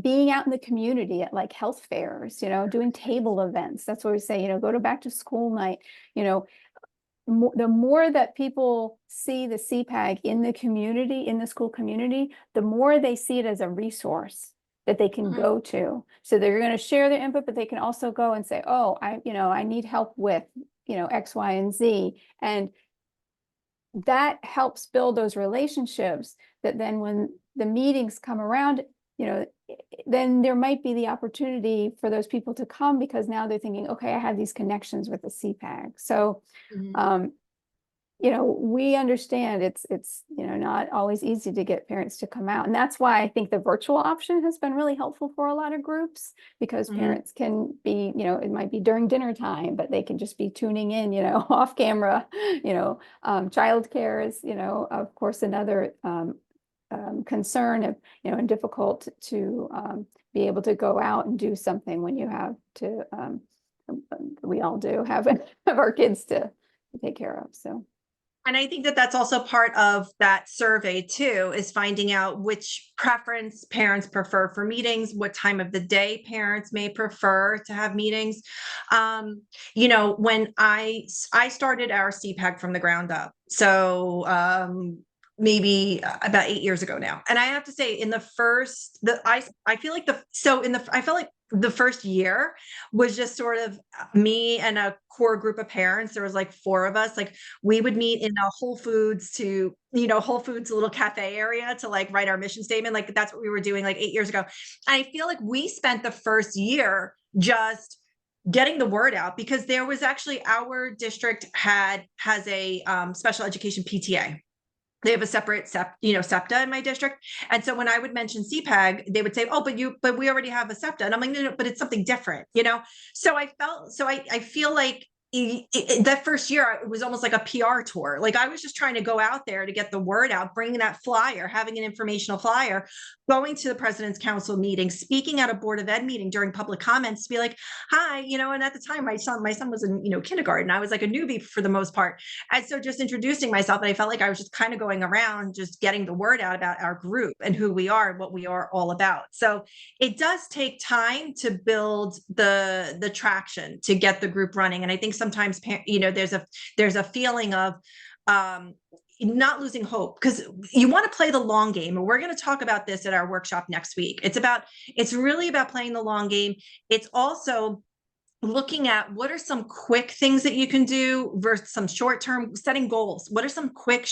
being out in the community at like health fairs, doing table events. That's what we say, go to back to school night, the more that people see the CPAG in the community, in the school community, the more they see it as a resource that they can go to. So they're going to share their input, but they can also go and say, oh, I need help with, X, Y, and Z. And that helps build those relationships that then when the meetings come around, then there might be the opportunity for those people to come, because now they're thinking, okay, I have these connections with the CPAG. So, we understand it's not always easy to get parents to come out. And that's why I think the virtual option has been really helpful for a lot of groups, because parents can be, it might be during dinner time, but they can just be tuning in, off camera. Childcare is, of course, another concern of, and difficult to be able to go out and do something when you have to, we all do have our kids to take care of. So. And I think that that's also part of that survey too, is finding out which preference parents prefer for meetings, what time of the day parents may prefer to have meetings. When I started our CPAC from the ground up, so maybe about 8 years ago now. And I have to say, in the first, I feel like I felt like the first year was just sort of me and a core group of parents. There was like 4 of us. Like, we would meet in a Whole Foods Whole Foods little cafe area to like write our mission statement. Like, that's what we were doing like 8 years ago. And I feel like we spent the first year just getting the word out, because there was actually, our district has a special education PTA. They have a separate SEPTA in my district. And so when I would mention CPAG, they would say, oh, but we already have a SEPTA. And I'm like, no, but it's something different, So I feel like that first year, it was almost like a PR tour. Like, I was just trying to go out there to get the word out, bringing that flyer, having an informational flyer, going to the president's council meeting, speaking at a board of ed meeting during public comments to be like, hi, and at the time my son was in, kindergarten. I was like a newbie for the most part. And so just introducing myself, and I felt like I was just kind of going around, just getting the word out about our group and who we are and what we are all about. So it does take time to build the traction to get the group running. And I think sometimes, there's a feeling of not losing hope, because you want to play the long game. And we're going to talk about this at our workshop next week. It's really about playing the long game. It's also looking at what are some quick things that you can do versus some short-term setting goals. What are some quick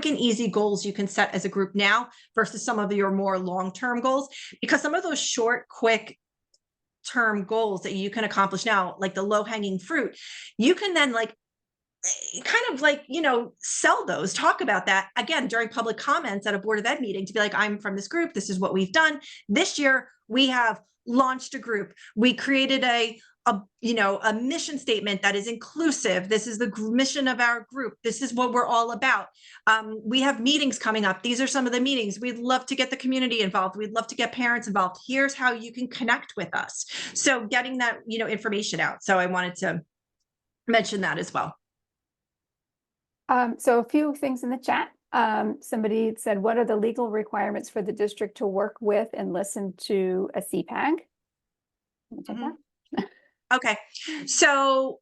and easy goals you can set as a group now versus some of your more long-term goals? Because some of those short, quick term goals that you can accomplish now, like the low-hanging fruit, you can then sell those, talk about that again during public comments at a board of ed meeting, to be like, I'm from this group, this is what we've done this year. We have launched a group. We created a mission statement that is inclusive. This is the mission of our group. This is what we're all about. We have meetings coming up. These are some of the meetings. We'd love to get the community involved. We'd love to get parents involved. Here's how you can connect with us. So getting that, information out. So I wanted to mention that as well. So a few things in the chat. Somebody said, what are the legal requirements for the district to work with and listen to a CPAG? Okay. So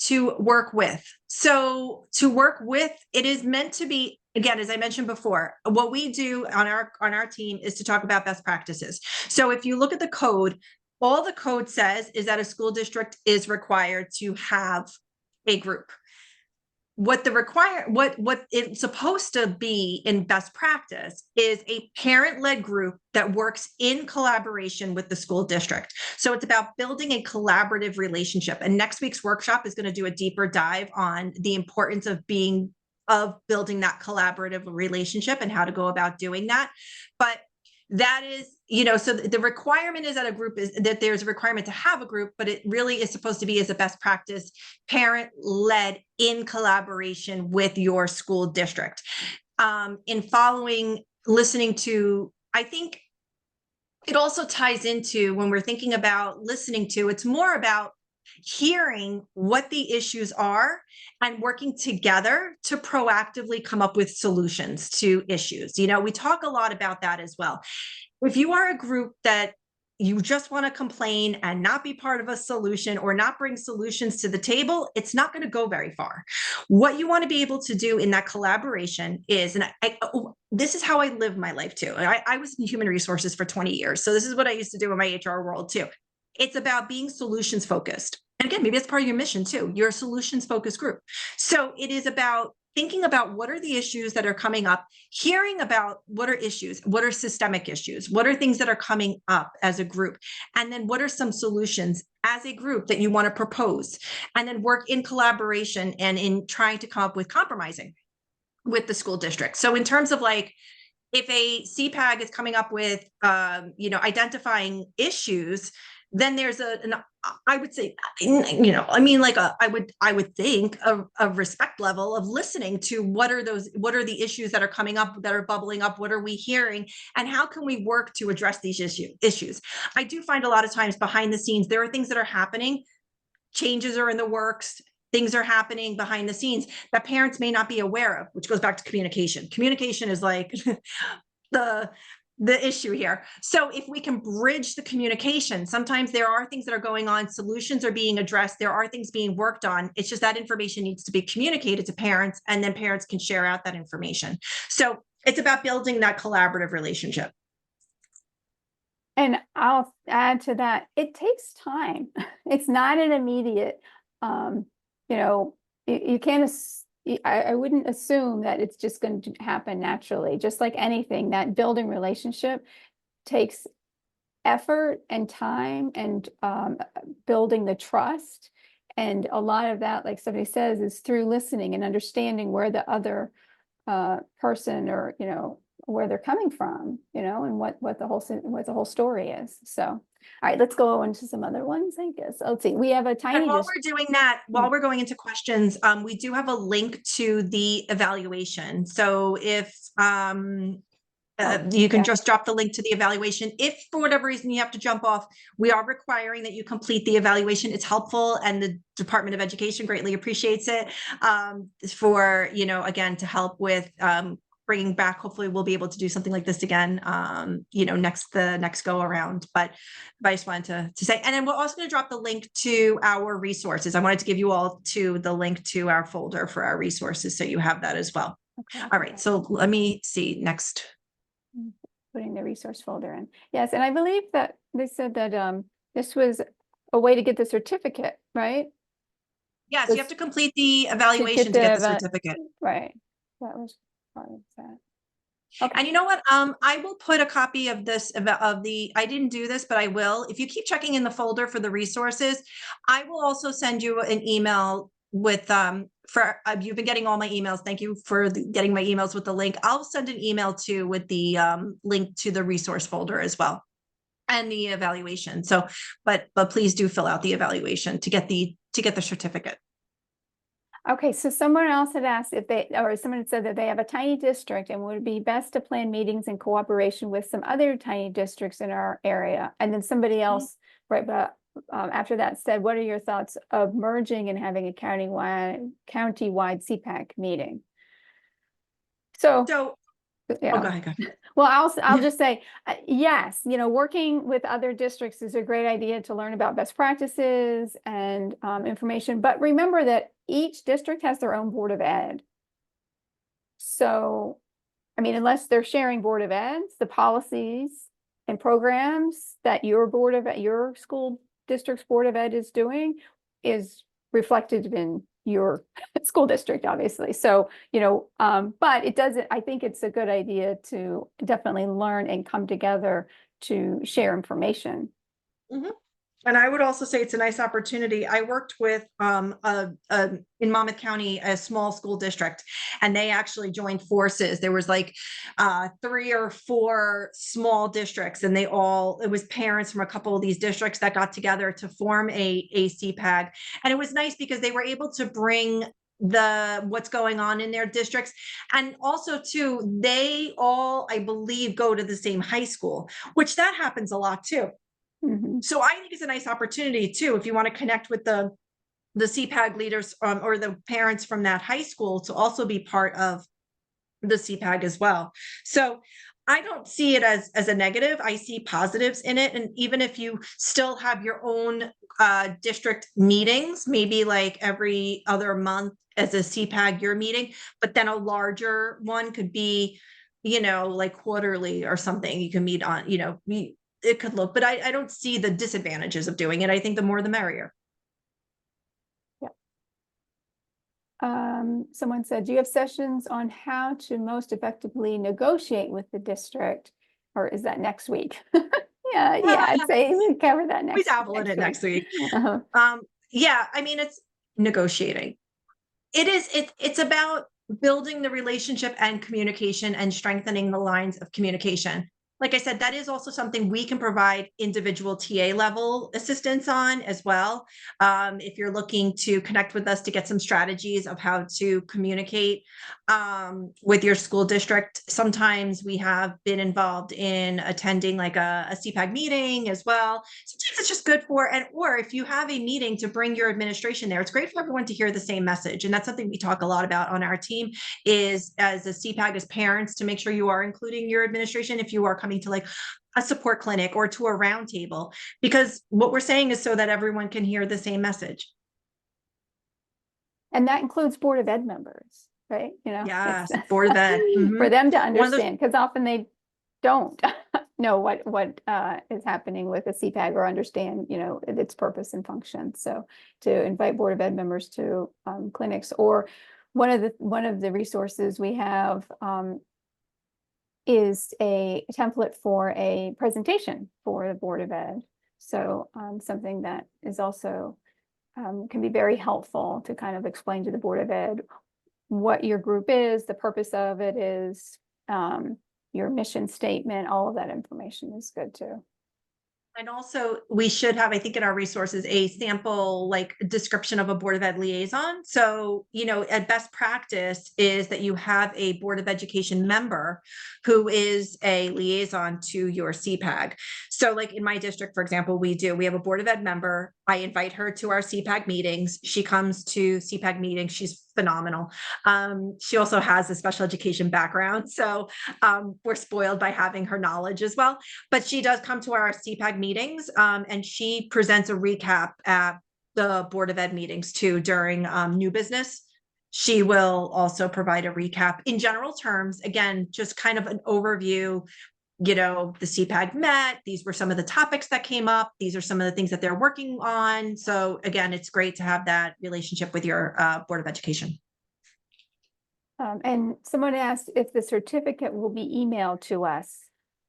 to work with, it is meant to be, again, as I mentioned before, what we do on our team is to talk about best practices. So if you look at the code, all the code says is that a school district is required to have a group. what it's supposed to be in best practice is a parent-led group that works in collaboration with the school district. So it's about building a collaborative relationship. And next week's workshop is going to do a deeper dive on the importance of building that collaborative relationship and how to go about doing that. But that is, so the requirement is that there's a requirement to have a group, but it really is supposed to be as a best practice, parent led in collaboration with your school district. Listening to, I think it also ties into when we're thinking about listening to, it's more about hearing what the issues are and working together to proactively come up with solutions to issues. We talk a lot about that as well. If you are a group that you just want to complain and not be part of a solution or not bring solutions to the table, it's not going to go very far. What you want to be able to do in that collaboration is, and this is how I live my life too. I was in human resources for 20 years. So this is what I used to do in my HR world too. It's about being solutions focused. And again, maybe it's part of your mission too. You're a solutions focused group. So it is about thinking about what are the issues that are coming up, hearing about what are issues, what are systemic issues, what are things that are coming up as a group, and then what are some solutions as a group that you want to propose, and then work in collaboration and in trying to come up with compromising with the school district. So in terms of like, if a SEPAG is coming up with, identifying issues, then there's I would say, I would think a respect level of listening to what are the issues that are coming up, that are bubbling up, what are we hearing, and how can we work to address these issues. I do find a lot of times behind the scenes, there are things that are happening, changes are in the works, things are happening behind the scenes that parents may not be aware of, which goes back to communication. Communication is like the issue here. So if we can bridge the communication, sometimes there are things that are going on, solutions are being addressed, there are things being worked on. It's just that information needs to be communicated to parents, and then parents can share out that information. So it's about building that collaborative relationship. And I'll add to that, it takes time. It's not an immediate, you can't, I wouldn't assume that it's just going to happen naturally. Just like anything, that building relationship takes effort and time and building the trust. And a lot of that, like Stephanie says, is through listening and understanding where the other person or, where they're coming from, and what the whole story is. So, all right, let's go into some other ones, I guess. Let's see. We have a tiny. And while we're doing that, while we're going into questions, we do have a link to the evaluation. So if you can just drop the link to the evaluation. If for whatever reason you have to jump off, we are requiring that you complete the evaluation. It's helpful, and the Department of Education greatly appreciates it for, again, to help with bringing back. Hopefully we'll be able to do something like this again, the next go around. But I just wanted to say, and then we're also going to drop the link to our resources. I wanted to give you all the link to our folder for our resources, so you have that as well. Okay. All right, so let me see next. Putting the resource folder in. Yes, and I believe that they said that this was a way to get the certificate, right? Yes, you have to complete the evaluation to get the certificate. Right. That was part of that. Okay. And you know what? I will put a copy of this I didn't do this, but I will. If you keep checking in the folder for the resources, I will also send you an email with you've been getting all my emails. Thank you for getting my emails with the link. I'll send an email too with the link to the resource folder as well, and the evaluation. So, but please do fill out the evaluation to get the certificate. Okay, so someone else had asked someone had said that they have a tiny district and would it be best to plan meetings in cooperation with some other tiny districts in our area. And then somebody else, right, but after that said, what are your thoughts of merging and having a countywide SEPAG meeting? So yeah. Go ahead. Well, I'll just say, yes, working with other districts is a great idea to learn about best practices and information. But remember that each district has their own Board of Ed. So, unless they're sharing Board of Eds, the policies and programs that your school district's Board of Ed is doing is reflected in your school district, obviously. So, but it doesn't, I think it's a good idea to definitely learn and come together to share information. Mhm. And I would also say it's a nice opportunity. I worked with in Monmouth County, a small school district, and they actually joined forces. There was like 3 or 4 small districts, and it was parents from a couple of these districts that got together to form a CPAG. And it was nice because they were able to bring what's going on in their districts. And also too, they all, I believe, go to the same high school, which that happens a lot too. Mhm. So I think it's a nice opportunity too, if you want to connect with the CPAG leaders or the parents from that high school, to also be part of the CPAG as well. So I don't see it as a negative. I see positives in it. And even if you still have your own district meetings, maybe like every other month as a CPAG, your meeting, but then a larger one could be, like quarterly or something you can meet on, it could look, but I don't see the disadvantages of doing it. I think the more the merrier. Someone said, do you have sessions on how to most effectively negotiate with the district? Or is that next week? Yeah, I'd say we cover that We next dabble in it next week. Uh-huh. Yeah, I mean, it's negotiating. It's about building the relationship and communication and strengthening the lines of communication. Like I said, that is also something we can provide individual TA level assistance on as well. If you're looking to connect with us to get some strategies of how to communicate with your school district, sometimes we have been involved in attending like a CPAG meeting as well. Sometimes it's just good or if you have a meeting to bring your administration there, it's great for everyone to hear the same message. And that's something we talk a lot about on our team, is as a CPAG, as parents, to make sure you are including your administration if you are coming to like a support clinic or to a roundtable, because what we're saying is so that everyone can hear the same message. And that includes Board of Ed members, right? Yes, Board of Ed. For them to One of those, understand, because often they don't know what is happening with a CPAG or understand, its purpose and function. So to invite Board of Ed members to clinics, or one of the resources we have is a template for a presentation for the Board of Ed. So something that is also can be very helpful to kind of explain to the Board of Ed what your group is, the purpose of it is, your mission statement, all of that information is good too. and also we should have, I think in our resources, a sample like description of a Board of Ed liaison. So, a best practice is that you have a Board of Education member who is a liaison to your CPAG. So like in my district, for example, we have a Board of Ed member. I invite her to our CPAG meetings. She comes to CPAG meetings. She's phenomenal. She also has a special education background. So we're spoiled by having her knowledge as well. But she does come to our CPAG meetings, and she presents a recap at the Board of Ed meetings too during new business. She will also provide a recap in general terms, again, just kind of an overview. The CPAG met, these were some of the topics that came up, these are some of the things that they're working on. So again, it's great to have that relationship with your Board of Education. And someone asked if the certificate will be emailed to us.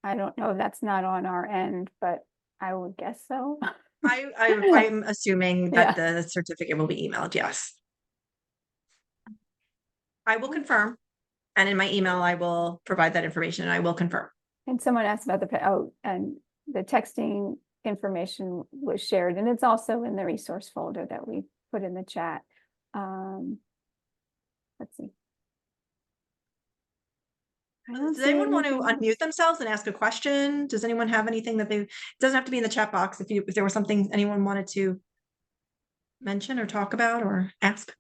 I don't know if that's not on our end, but I would guess so. I'm assuming that Yeah. the certificate will be emailed. Yes. I will confirm. And in my email, I will provide that information and I will confirm. And someone asked about and the texting information was shared, and it's also in the resource folder that we put in the chat. Let's see. Does anyone want to unmute themselves and ask a question? Does anyone have anything that it doesn't have to be in the chat box. If there was something anyone wanted to mention or talk about or ask.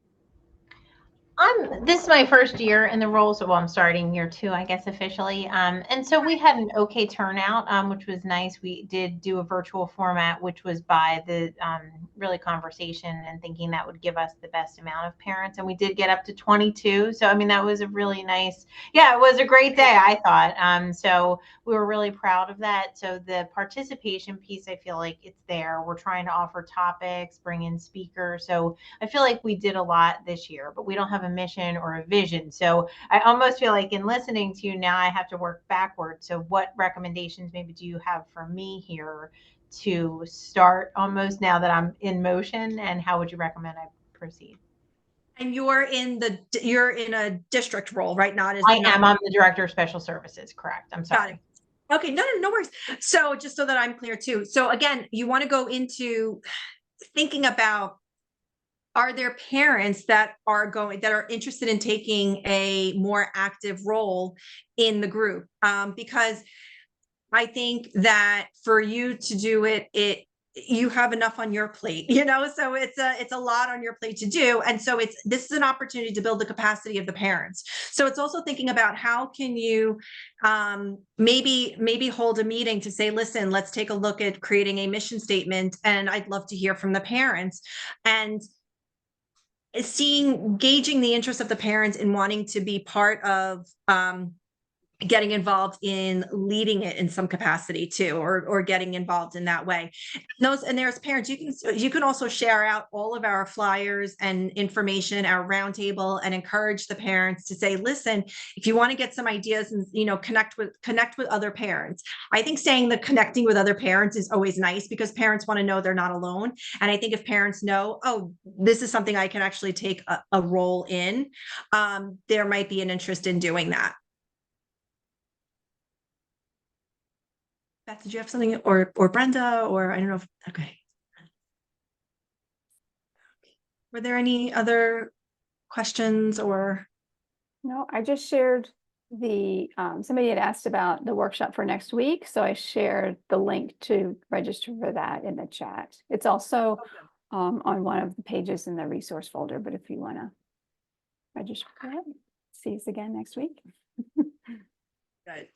This is my first year in the role, so well, I'm starting year 2, I guess, officially. And so we had an okay turnout, which was nice. We did do a virtual format, which was by the really conversation and thinking that would give us the best amount of parents. And we did get up to 22. So, I mean, that was a really nice, yeah, it was a great day, I thought. So we were really proud of that. So the participation piece, I feel like it's there. We're trying to offer topics, bring in speakers. So I feel like we did a lot this year, but we don't have a mission or a vision. So I almost feel like in listening to you now, I have to work backwards. So what recommendations maybe do you have for me here to start almost now that I'm in motion, and how would you recommend I proceed? And you're in a district role, right? Not as I not am. I'm the director of special services. Correct. I'm got it. sorry. Okay, no worries. So just so that I'm clear too. So again, you want to go into thinking about, are there parents that are interested in taking a more active role in the group? Because I think that for you to do it, you have enough on your plate, so it's a lot on your plate to do. And so this is an opportunity to build the capacity of the parents. So it's also thinking about how can you maybe hold a meeting to say, listen, let's take a look at creating a mission statement. And I'd love to hear from the parents. And gauging the interest of the parents in wanting to be part of getting involved in leading it in some capacity too, or getting involved in that way. And there's parents, you can also share out all of our flyers and information, our roundtable, and encourage the parents to say, listen, if you want to get some ideas and connect with other parents. I think saying that connecting with other parents is always nice, because parents want to know they're not alone. And I think if parents know, oh, this is something I can actually take a role in, there might be an interest in doing that. Beth, did you have something, or Brenda, or I don't know okay. Were there any other questions or? No, I just shared somebody had asked about the workshop for next week. So I shared the link to register for that in the chat. It's also on one of the pages in the resource folder, but if you want to register for that, see us again next week. Good.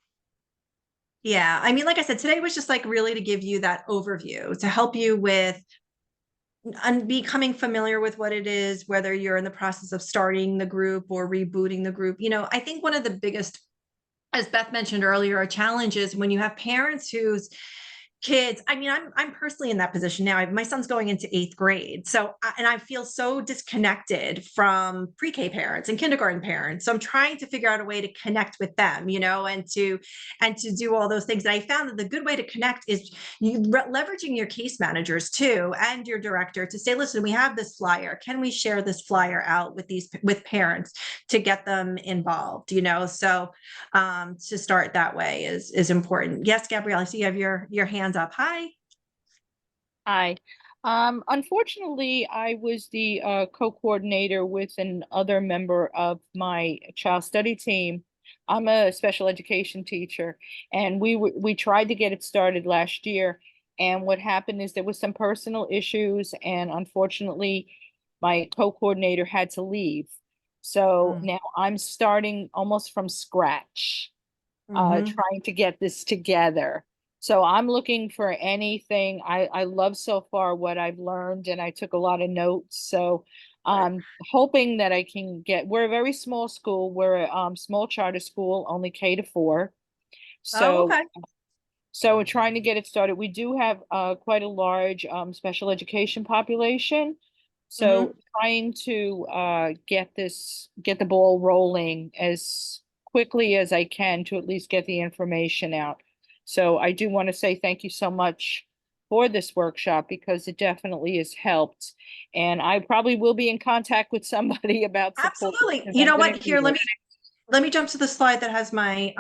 Yeah, I mean, like I said, today was just like really to give you that overview, to help you with becoming familiar with what it is, whether you're in the process of starting the group or rebooting the group. I think one of the biggest, as Beth mentioned earlier, a challenge is when you have parents whose kids, I mean, I'm personally in that position now. My son's going into 8th grade. So, and I feel so disconnected from pre-K parents and kindergarten parents. So I'm trying to figure out a way to connect with them, and to do all those things. And I found that the good way to connect is leveraging your case managers too, and your director, to say, listen, we have this flyer. Can we share this flyer out with parents to get them involved, So to start that way is important. Yes, Gabrielle, I see you have your hands up. Hi. Hi. Unfortunately, I was the co-coordinator with another member of my child study team. I'm a special education teacher, and we tried to get it started last year. And what happened is there was some personal issues, and unfortunately, my co-coordinator had to leave. So now I'm starting almost from scratch, trying to get this together. So I'm looking for anything. I love so far what I've learned, and I took a lot of notes. So I'm hoping that I can we're a very small school. We're a small charter school, only K-4. Oh, So okay. so we're trying to get it started. We do have quite a large special education population. So trying to get the ball rolling as quickly as I can to at least get the information out. So I do want to say thank you so much for this workshop, because it definitely has helped. And I probably will be in contact with somebody about support. Absolutely. You know what? Here, let me jump to the slide that has my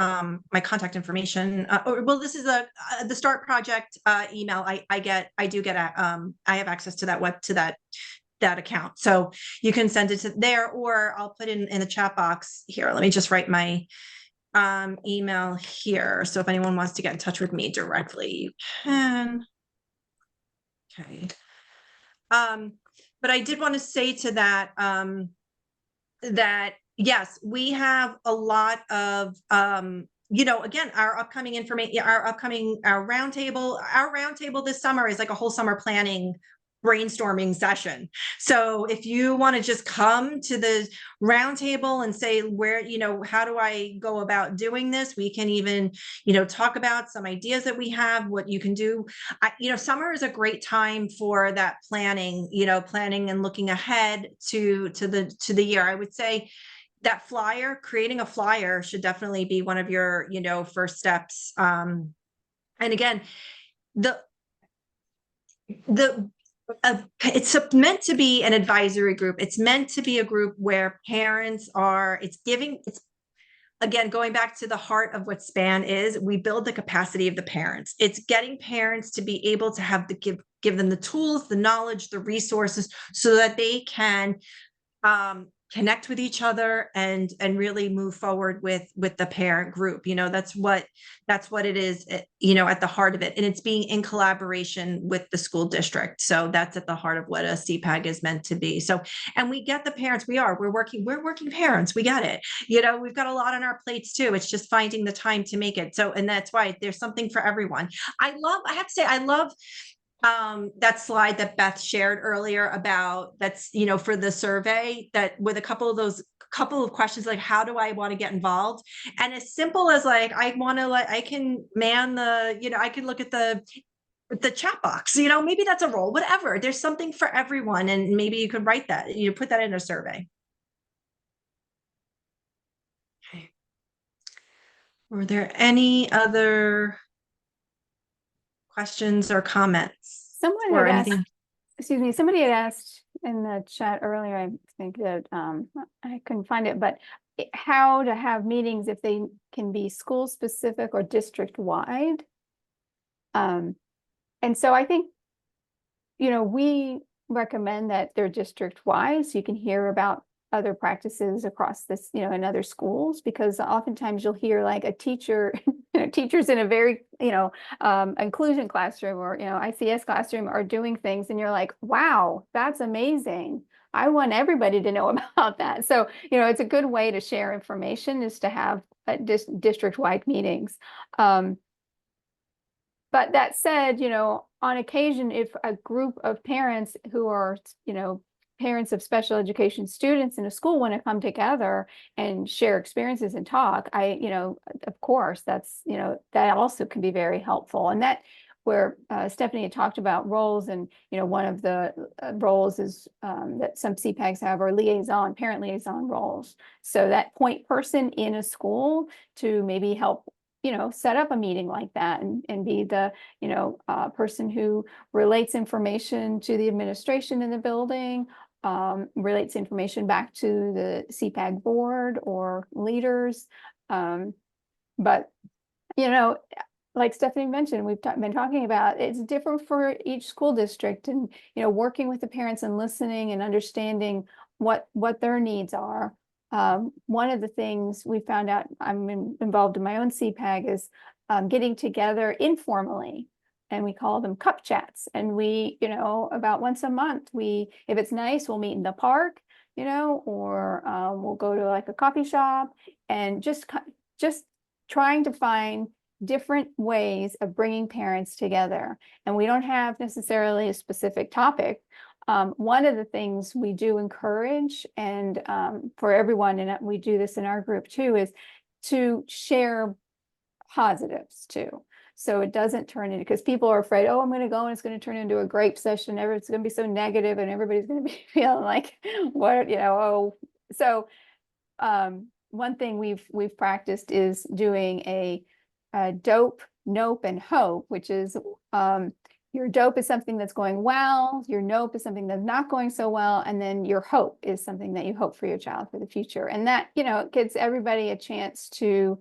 my contact information. Well, this is the Start Project email. I do get I have access to that account, so you can send it to there, or I'll put in the chat box here. Let me just write my email here, so if anyone wants to get in touch with me directly, you can. Okay. But I did want to say to that, that, yes, we have a lot of, again, our upcoming information, our roundtable this summer is like a whole summer planning brainstorming session. So if you want to just come to the roundtable and say, where, how do I go about doing this? We can even, talk about some ideas that we have, what you can do. Summer is a great time for that planning, planning and looking ahead to the year. I would say that creating a flyer should definitely be one of your, first steps. And again, it's meant to be an advisory group. It's meant to be a group where parents are, it's again, going back to the heart of what SPAN is, we build the capacity of the parents. It's getting parents to be able to have give them the tools, the knowledge, the resources, so that they can connect with each other and really move forward with the parent group. That's what it is, at the heart of it. And it's being in collaboration with the school district. So that's at the heart of what a CPAG is meant to be. So, and we get the parents, we're working parents. We get it. We've got a lot on our plates too. It's just finding the time to make it. So, and that's why there's something for everyone. I have to say, I love that slide that Beth shared earlier about that's, for the survey, that with a couple of questions, like, how do I want to get involved? And as simple as like, I can man I can look at the chat box, maybe that's a role, whatever. There's something for everyone. And maybe you could write that, put that in a survey. Okay. Were there any other questions or comments? Someone or had anything? asked, excuse me, somebody had asked in the chat earlier, I think that I couldn't find it, but how to have meetings if they can be school specific or district wide. And so I think, we recommend that they're district wide, so you can hear about other practices across this, in other schools, because oftentimes you'll hear like a teacher, teachers in a very, inclusion classroom or, ICS classroom are doing things and you're like, wow, that's amazing. I want everybody to know about that. So, it's a good way to share information is to have district-wide meetings. But that said, on occasion, if a group of parents who are, parents of special education students in a school want to come together and share experiences and talk, of course, that's, that also can be very helpful. And that where Stephanie had talked about roles, and, one of the roles is that some CPAGs have are parent liaison roles. So that point person in a school to maybe help set up a meeting like that and be the, person who relates information to the administration in the building, relates information back to the CPAG board or leaders. But, like Stephanie mentioned, we've been talking about, it's different for each school district, and, working with the parents and listening and understanding what their needs are. One of the things we found out, I'm involved in my own CPAG, is getting together informally, and we call them cup chats. And we, about once a month, if it's nice, we'll meet in the park, or we'll go to like a coffee shop, and just trying to find different ways of bringing parents together. And we don't have necessarily a specific topic. One of the things we do encourage, and for everyone, and we do this in our group too, is to share positives too. So it doesn't turn into, because people are afraid, oh, I'm going to go and it's going to turn into a grape session. It's going to be so negative and everybody's going to be feeling like, what, oh. So one thing we've practiced is doing a dope, nope, and hope, which is your dope is something that's going well, your nope is something that's not going so well, and then your hope is something that you hope for your child for the future. And that, gives everybody a chance to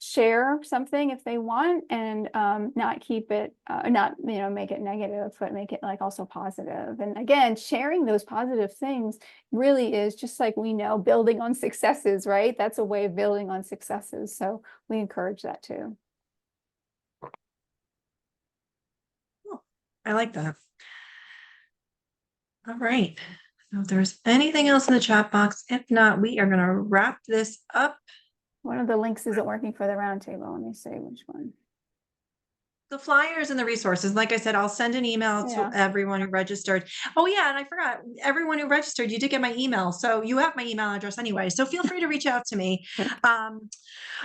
share something if they want, and not keep it, not, make it negative, but make it like also positive. And again, sharing those positive things really is, just like we know, building on successes, right? That's a way of building on successes. So we encourage that too. I like that. All right. know if there's anything else in the chat box. If not, we are going to wrap this up. One of the links isn't working for the roundtable. Let me see which one. The flyers and the resources, like I said, I'll send an email Yeah. to everyone who registered. Oh yeah, and I forgot, everyone who registered, you did get my email. So you have my email address anyway. So feel free to reach out to me.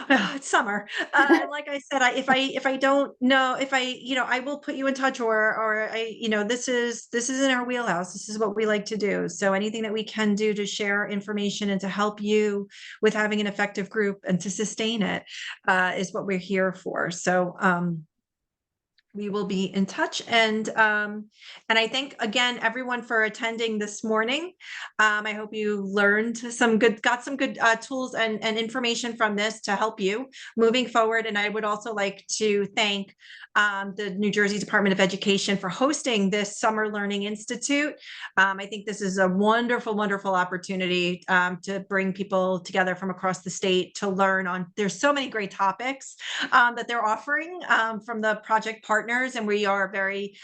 It's summer. And like I said, if I don't know, I will put you in touch or this is in our wheelhouse. This is what we like to do. So anything that we can do to share information and to help you with having an effective group and to sustain it is what we're here for. So, we will be in touch, and I thank again everyone for attending this morning. I hope you got some good tools and information from this to help you moving forward. And I would also like to thank the New Jersey Department of Education for hosting this Summer Learning Institute. I think this is a wonderful, wonderful opportunity to bring people together from across the state to learn on. There's so many great topics that they're offering from the project partners, and we are very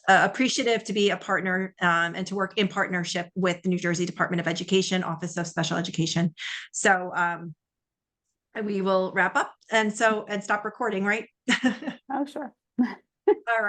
appreciative to be a partner and to work in partnership with the New Jersey Department of Education, Office of Special Education. So we will wrap up and stop recording, right? Oh, sure. All right.